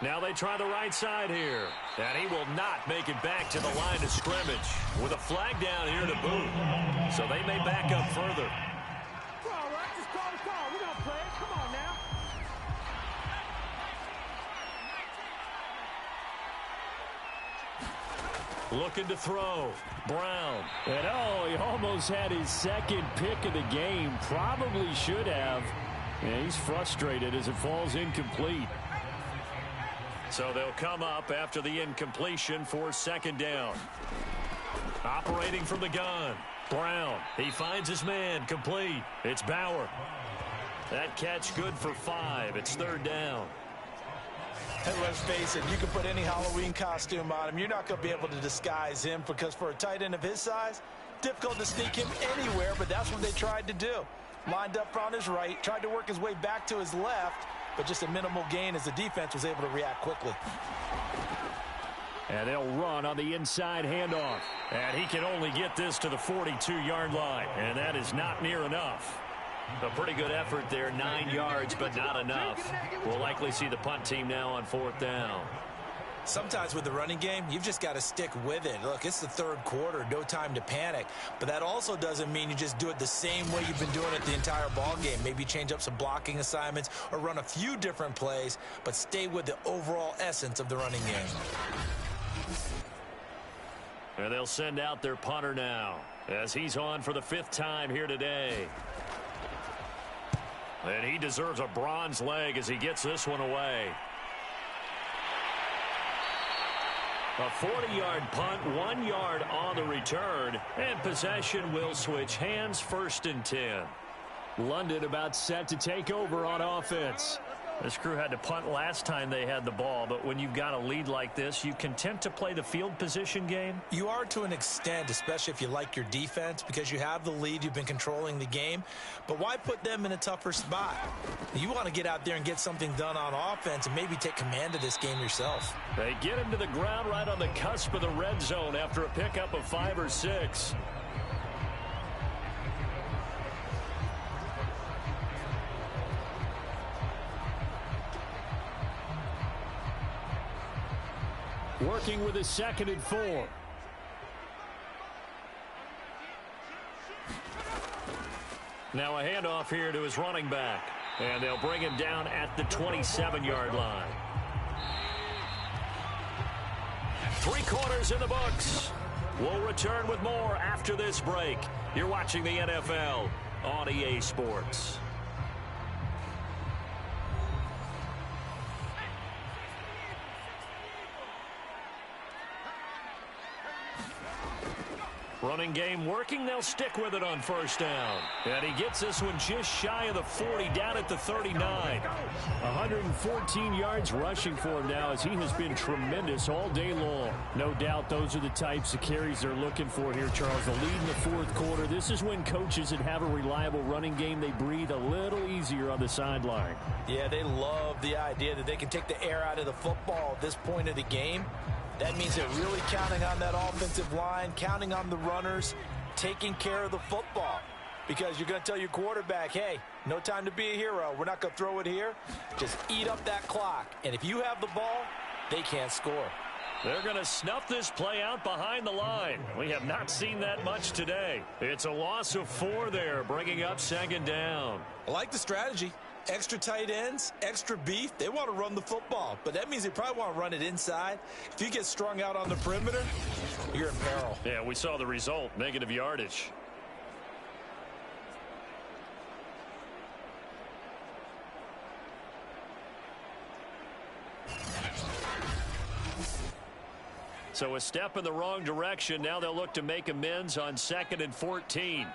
Now they try the right side here. And he will not make it back to the line of scrimmage with a flag down here to boot. So they may back up further. All right, just call the call. We're going to play it. Come on now. Looking to throw. Brown. And he almost had his 2nd pick of the game. Probably should have. And he's frustrated as it falls incomplete. So they'll come up after the incompletion for 2nd down. Operating from the gun. Brown. He finds his man. Complete. It's Bauer. That catch good for 5. It's 3rd down. And let's face it, you can put any Halloween costume on him. You're not going to be able to disguise him because for a tight end of his size, difficult to sneak him anywhere, but that's what they tried to do. Lined up on his right, tried to work his way back to his left, but just a minimal gain as the defense was able to react quickly. And they'll run on the inside handoff. And he can only get this to the 42-yard line, and that is not near enough. A pretty good effort there, 9 yards, but not enough. We'll likely see the punt team now on 4th down. Sometimes with the running game, you've just got to stick with it. Look, it's the 3rd quarter, no time to panic. But that also doesn't mean you just do it the same way you've been doing it the entire ball game. Maybe change up some blocking assignments or run a few different plays, but stay with the overall essence of the running game. And they'll send out their punter now as he's on for the 5th time here today. And he deserves a bronze leg as he gets this one away. A 40-yard punt, 1 yard on the return, and possession will switch hands, 1st and 10. London about set to take over on offense. This crew had to punt last time they had the ball, but when you've got a lead like this, you content to play the field position game? You are to an extent, especially if you like your defense, because you have the lead, you've been controlling the game. But why put them in a tougher spot? You want to get out there and get something done on offense and maybe take command of this game yourself. They get him to the ground right on the cusp of the red zone after a pickup of 5 or 6. Working with a 2nd and 4. Now a handoff here to his running back. And they'll bring him down at the 27-yard line. 3 quarters in the books. We'll return with more after this break. You're watching the NFL on EA Sports. Running game working. They'll stick with it on 1st down. And he gets this one just shy of the 40, down at the 39. 114 yards rushing for him now as he has been tremendous all day long. No doubt those are the types of carries they're looking for here, Charles. The lead in the 4th quarter. This is when coaches that have a reliable running game, they breathe a little easier on the sideline. Yeah, they love the idea that they can take the air out of the football at this point of the game. That means they're really counting on that offensive line, counting on the runners, taking care of the football. Because you're going to tell your quarterback, hey, no time to be a hero. We're not going to throw it here. Just eat up that clock. And if you have the ball, they can't score. They're going to snuff this play out behind the line. We have not seen that much today. It's a loss of 4 there, bringing up 2nd down. I like the strategy. Extra tight ends, extra beef. They want to run the football, but that means they probably want to run it inside. If you get strung out on the perimeter, you're in peril. Yeah, we saw the result, negative yardage. So a step in the wrong direction. Now they'll look to make amends on 2nd and 14.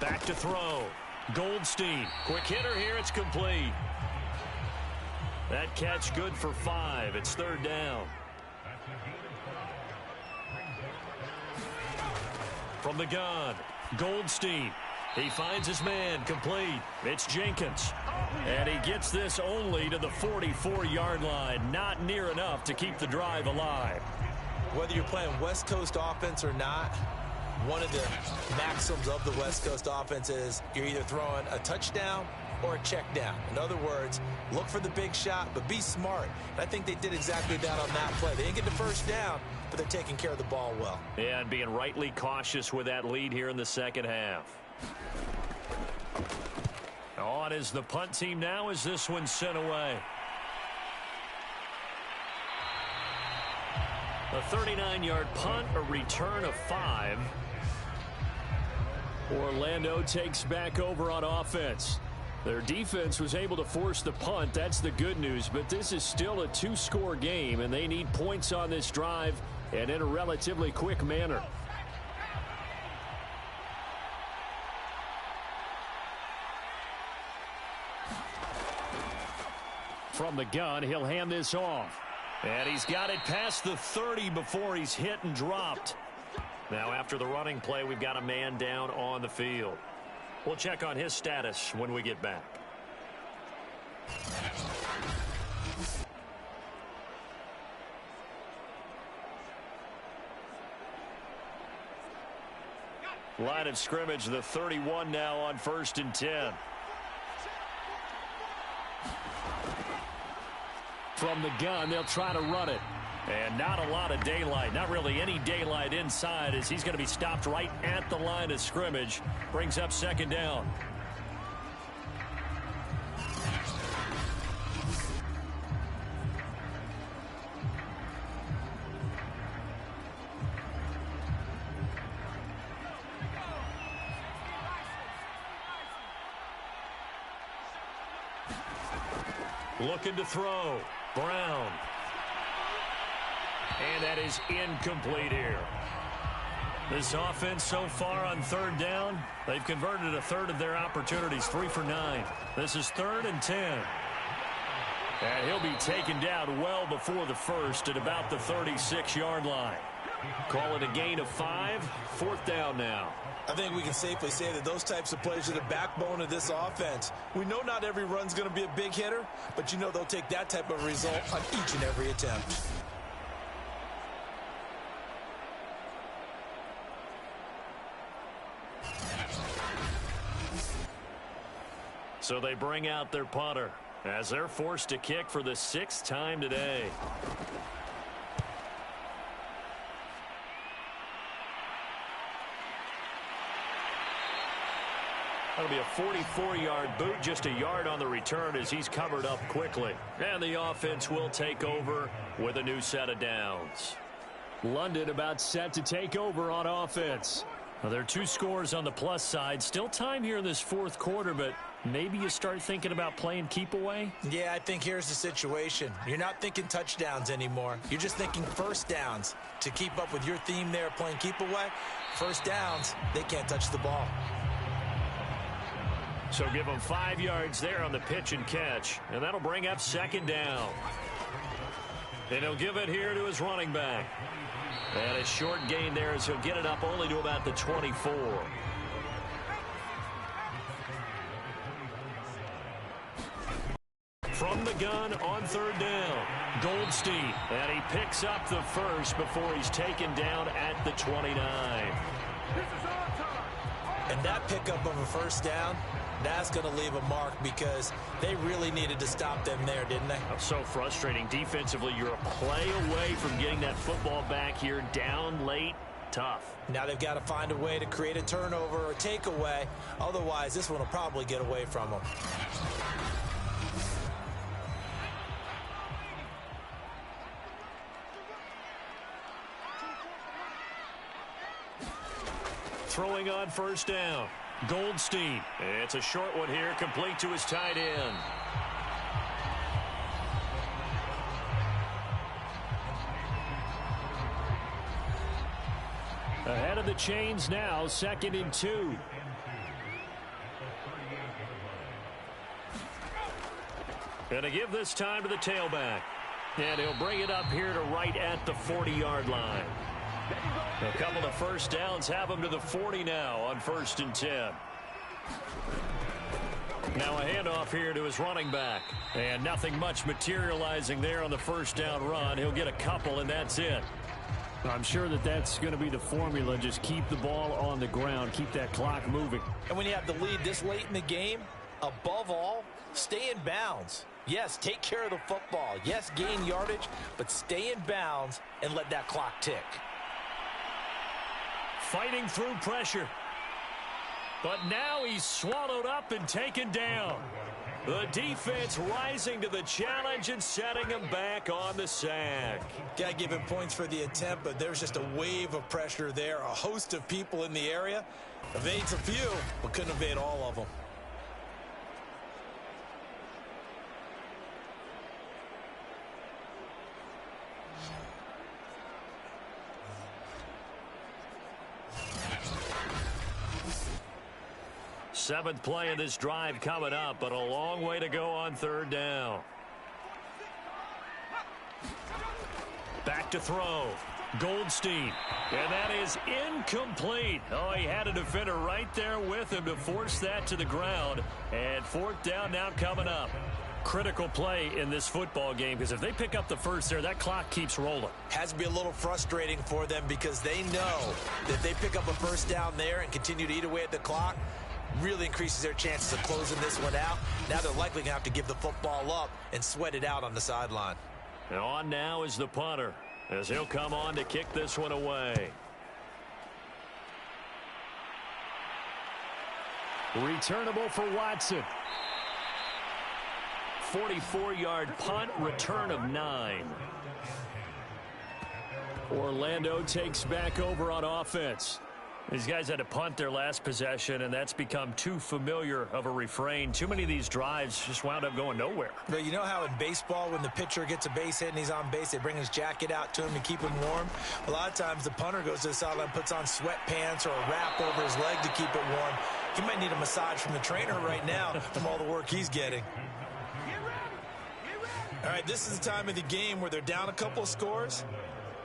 Back to throw. Goldstein. Quick hitter here. It's complete. That catch good for 5. It's 3rd down. From the gun. Goldstein. He finds his man. Complete. It's Jenkins. And he gets this only to the 44-yard line. Not near enough to keep the drive alive. Whether you're playing West Coast offense or not, one of the maxims of the West Coast offense is you're either throwing a touchdown or a check down. In other words, look for the big shot, but be smart. And I think they did exactly that on that play. They didn't get the 1st down, but they're taking care of the ball well. Yeah, and being rightly cautious with that lead here in the 2nd half. On is the punt team now as this one's sent away. A 39-yard punt, a return of 5. Orlando takes back over on offense. Their defense was able to force the punt. That's the good news, but this is still a 2-score game, and they need points on this drive and in a relatively quick manner. From the gun, he'll hand this off. And he's got it past the 30 before he's hit and dropped. Now after the running play, we've got a man down on the field. We'll check on his status when we get back. Line of scrimmage, the 31 now on 1st and 10. From the gun, they'll try to run it. And not a lot of daylight, not really any daylight inside as he's going to be stopped right at the line of scrimmage. Brings up 2nd down. Looking to throw. Brown. And that is incomplete here. This offense so far on third down, they've converted a third of their opportunities, 3 for 9. This is 3rd and 10. And he'll be taken down well before the first at about the 36-yard line. Call it a gain of 5, 4th down now. I think we can safely say that those types of plays are the backbone of this offense. We know not every run's going to be a big hitter, but you know they'll take that type of result on each and every attempt. So they bring out their punter as they're forced to kick for the 6th time today. That'll be a 44-yard boot, just a yard on the return as he's covered up quickly. And the offense will take over with a new set of downs. London about set to take over on offense. Well, there are 2 scores on the plus side. Still time here in this 4th quarter, but maybe you start thinking about playing keep away? Yeah, I think here's the situation. You're not thinking touchdowns anymore. You're just thinking first downs. To keep up with your theme there, playing keep away, first downs, they can't touch the ball. So give them 5 yards there on the pitch and catch, and that'll bring up 2nd down. And he'll give it here to his running back. And a short gain there as he'll get it up only to about the 24. From the gun on 3rd down, Goldstein. And he picks up the first before he's taken down at the 29. And that pickup of a first down, that's going to leave a mark because they really needed to stop them there, didn't they? So frustrating. Defensively, you're a play away from getting that football back here. Down late, tough. Now they've got to find a way to create a turnover or takeaway. Otherwise, this one will probably get away from them. Throwing on 1st down, Goldstein. It's a short one here, complete to his tight end. Ahead of the chains now, 2nd and 2. Going to give this time to the tailback. And he'll bring it up here to right at the 40-yard line. A couple of first downs have him to the 40 now on 1st and 10. Now a handoff here to his running back. And nothing much materializing there on the 1st down run. He'll get a couple, and that's it. I'm sure that that's going to be the formula. Just keep the ball on the ground. Keep that clock moving. And when you have the lead this late in the game, above all, stay in bounds. Yes, take care of the football. Yes, gain yardage, but stay in bounds and let that clock tick. Fighting through pressure. But now he's swallowed up and taken down. The defense rising to the challenge and setting him back on the sack. Got to give him points for the attempt, but there's just a wave of pressure there. A host of people in the area. Evades a few, but couldn't evade all of them. Seventh play of this drive coming up, but a long way to go on 3rd down. Back to throw. Goldstein. And that is incomplete. Oh, he had a defender right there with him to force that to the ground. And 4th down now coming up. Critical play in this football game because if they pick up the first there, that clock keeps rolling. Has to be a little frustrating for them because they know that if they pick up a first down there and continue to eat away at the clock, really increases their chances of closing this one out. Now they're likely going to have to give the football up and sweat it out on the sideline. And on now is the punter as he'll come on to kick this one away. Returnable for Watson. 44-yard punt, return of 9. Orlando takes back over on offense. These guys had to punt their last possession, and that's become too familiar of a refrain. Too many of these drives just wound up going nowhere. But you know how in baseball, when the pitcher gets a base hit and he's on base, they bring his jacket out to him to keep him warm? A lot of times the punter goes to the sideline, puts on sweatpants or a wrap over his leg to keep it warm. He might need a massage from the trainer right now from all the work he's getting. All right, this is the time of the game where they're down a couple of scores,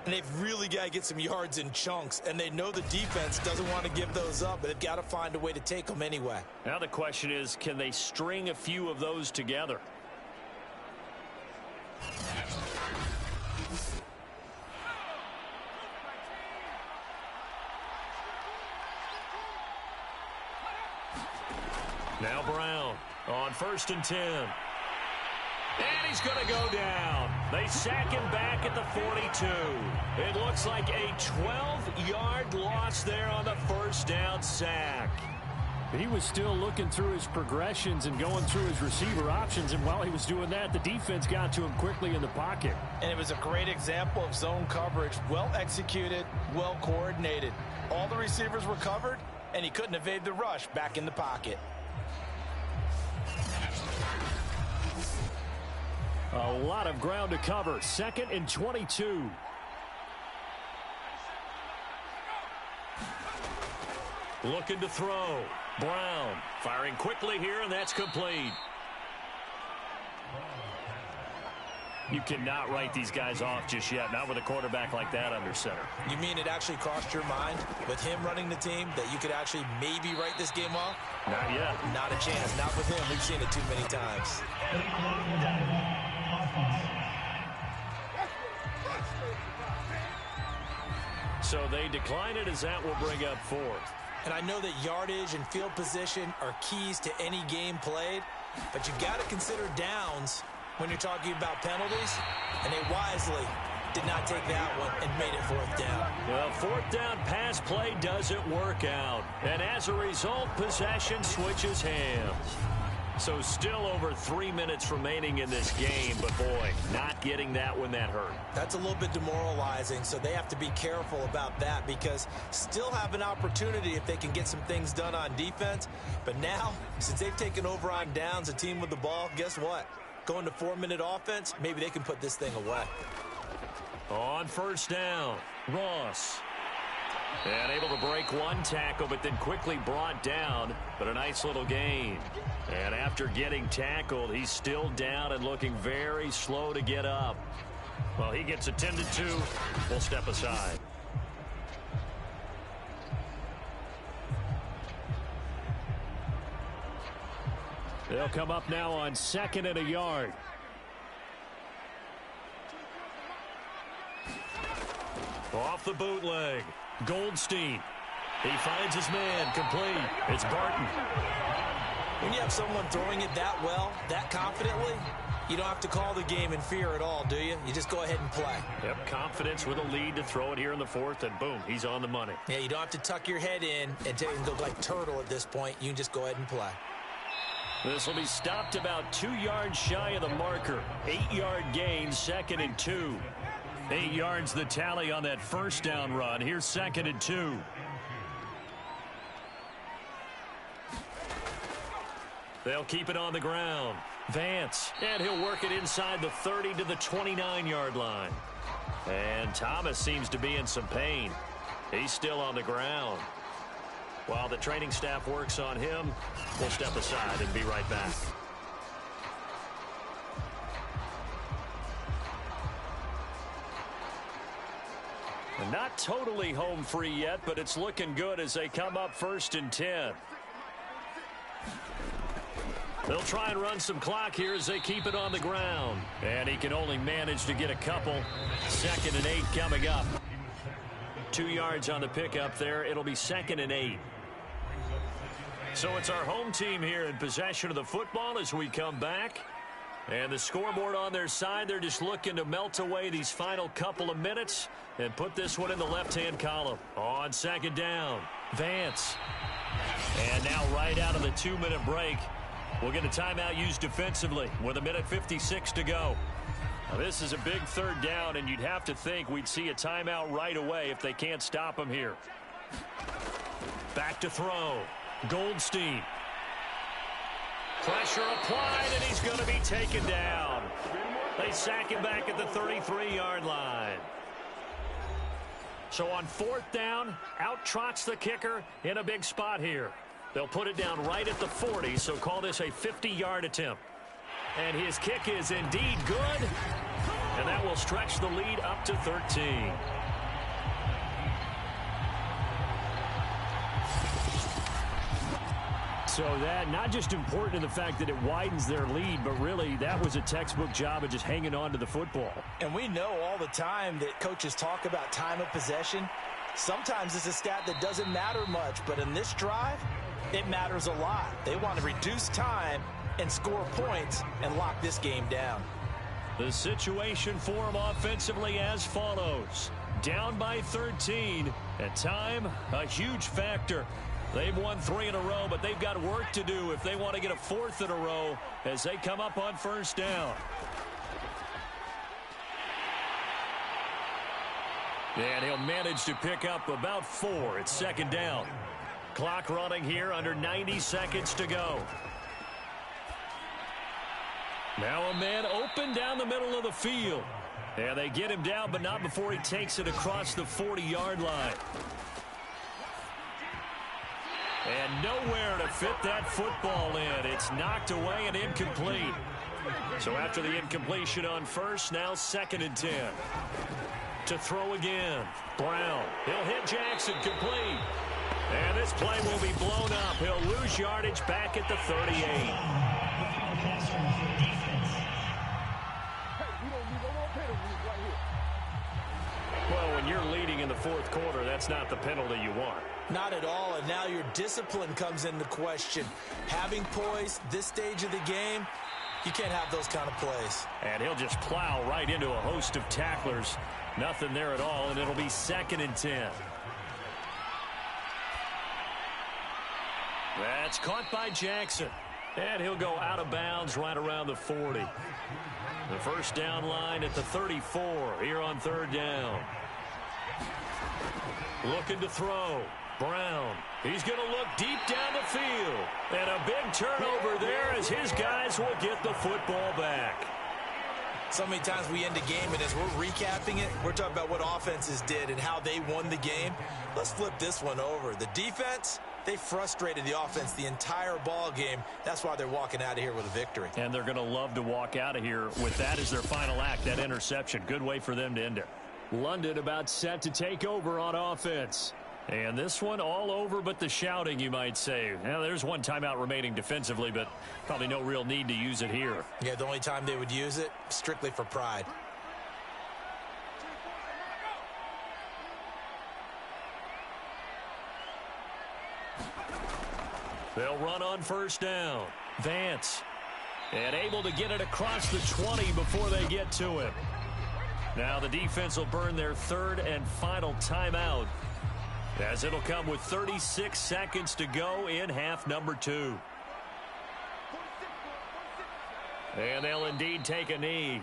and they've really got to get some yards in chunks, and they know the defense doesn't want to give those up, but they've got to find a way to take them anyway. Now the question is, can they string a few of those together? Now Brown on 1st and 10. And he's going to go down. They sack him back at the 42. It looks like a 12-yard loss there on the first down sack. He was still looking through his progressions and going through his receiver options, and while he was doing that, the defense got to him quickly in the pocket. And it was a great example of zone coverage. Well executed, well coordinated. All the receivers were covered, and he couldn't evade the rush back in the pocket. A lot of ground to cover. 2nd and 22. Looking to throw. Brown firing quickly here, and that's complete. You cannot write these guys off just yet, not with a quarterback like that under center. You mean it actually crossed your mind with him running the team that you could actually maybe write this game off? Not yet. Not a chance. Not with him. We've seen it too many times. So they decline it as that will bring up 4th. And I know that yardage and field position are keys to any game played, but you've got to consider downs when you're talking about penalties, and they wisely did not take that one and made it 4th down. Well, 4th down pass play doesn't work out, and as a result, possession switches hands. So still over 3 minutes remaining in this game, but boy, not getting that when that hurt. That's a little bit demoralizing, so they have to be careful about that because still have an opportunity if they can get some things done on defense. But now, since they've taken over on downs, a team with the ball, guess what? Going to 4-minute offense, maybe they can put this thing away. On 1st down, Ross. And able to break one tackle, but then quickly brought down, but a nice little gain. And after getting tackled, he's still down and looking very slow to get up. Well, he gets attended to. We'll step aside. They'll come up now on 2nd and a yard. Off the bootleg. Goldstein. He finds his man. Complete. It's Barton. When you have someone throwing it that well, that confidently, you don't have to call the game in fear at all, do you? You just go ahead and play. Yep, confidence with a lead to throw it here in the 4th, and boom, he's on the money. Yeah, you don't have to tuck your head in and go like turtle at this point. You can just go ahead and play. This will be stopped about 2 yards shy of the marker. 8-yard gain, 2nd and 2. 8 yards the tally on that 1st down run. Here's 2nd and 2. They'll keep it on the ground. Vance, and he'll work it inside the 30 to the 29-yard line. And Thomas seems to be in some pain. He's still on the ground. While the training staff works on him, we'll step aside and be right back. And not totally home free yet, but it's looking good as they come up 1st and 10. They'll try and run some clock here as they keep it on the ground. And he can only manage to get a couple. 2nd and 8 coming up. 2 yards on the pickup there. It'll be 2nd and 8. So it's our home team here in possession of the football as we come back. And the scoreboard on their side, they're just looking to melt away these final couple of minutes and put this one in the left-hand column. On 2nd down, Vance. And now right out of the 2-minute break, we'll get a timeout used defensively with 1:56 to go. Now this is a big 3rd down, and you'd have to think we'd see a timeout right away if they can't stop them here. Back to throw. Goldstein. Pressure applied, and he's going to be taken down. They sack him back at the 33-yard line. So on 4th down, out trots the kicker in a big spot here. They'll put it down right at the 40, so call this a 50-yard attempt. And his kick is indeed good, and that will stretch the lead up to 13. So that not just important in the fact that it widens their lead, but really that was a textbook job of just hanging on to the football. And we know all the time that coaches talk about time of possession. Sometimes it's a stat that doesn't matter much, but in this drive, it matters a lot. They want to reduce time and score points and lock this game down. The situation for them offensively as follows. Down by 13, and time a huge factor. They've won 3 in a row, but they've got work to do if they want to get a 4th in a row as they come up on 1st down. And he'll manage to pick up about 4 at 2nd down. Clock running here, under 90 seconds to go. Now a man open down the middle of the field. And they get him down, but not before he takes it across the 40-yard line. And nowhere to fit that football in. It's knocked away and incomplete. So after the incompletion on 1st, now 2nd and 10. To throw again. Brown. He'll hit Jackson complete. And this play will be blown up. He'll lose yardage back at the 38. Well, when you're leading in the 4th quarter, that's not the penalty you want. Not at all, and now your discipline comes into question. Having poise this stage of the game, you can't have those kind of plays. And he'll just plow right into a host of tacklers. Nothing there at all, and it'll be 2nd and 10. That's caught by Jackson. And he'll go out of bounds right around the 40. The 1st down line at the 34 here on 3rd down. Looking to throw. Brown. He's going to look deep down the field. And a big turnover there as his guys will get the football back. So many times we end a game, and as we're recapping it, we're talking about what offenses did and how they won the game. Let's flip this one over. The defense, they frustrated the offense the entire ball game. That's why they're walking out of here with a victory. And they're going to love to walk out of here with that as their final act, that interception. Good way for them to end it. London about set to take over on offense. And this one all over but the shouting, you might say. Now, there's one timeout remaining defensively, but probably no real need to use it here. Yeah, the only time they would use it, strictly for pride. They'll run on 1st down. Vance. And able to get it across the 20 before they get to it. Now the defense will burn their 3rd and final timeout, as it'll come with 36 seconds to go in half number 2. And they'll indeed take a knee.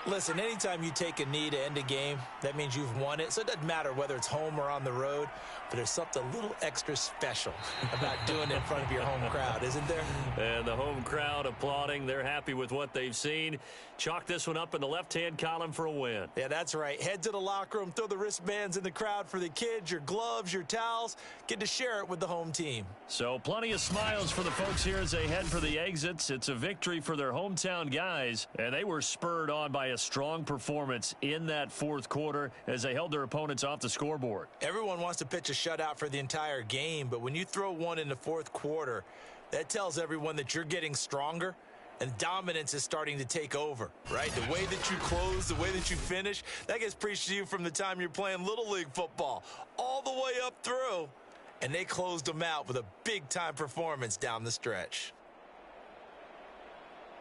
Listen, anytime you take a knee to end a game, that means you've won it. So it doesn't matter whether it's home or on the road, but there's something a little extra special about doing it in front of your home crowd, isn't there? And the home crowd applauding. They're happy with what they've seen. Chalk this one up in the left-hand column for a win. Yeah, that's right. Head to the locker room, throw the wristbands in the crowd for the kids, your gloves, your towels. Get to share it with the home team. So plenty of smiles for the folks here as they head for the exits. It's a victory for their hometown guys, and they were spurred on by a strong performance in that 4th quarter as they held their opponents off the scoreboard. Everyone wants to pitch a shutout for the entire game, but when you throw one in the 4th quarter, that tells everyone that you're getting stronger and dominance is starting to take over, right? The way that you close, the way that you finish, that gets preached to you from the time you're playing Little League football all the way up through, and they closed them out with a big-time performance down the stretch.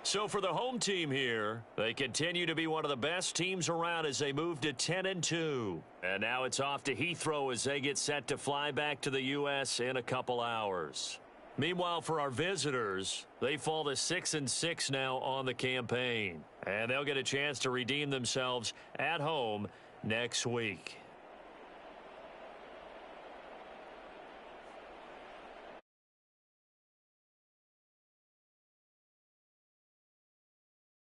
So for the home team here, they continue to be one of the best teams around as they move to 10-2. And now it's off to Heathrow as they get set to fly back to the U.S. in a couple hours. Meanwhile, for our visitors, they fall to 6-6 now on the campaign. And they'll get a chance to redeem themselves at home next week.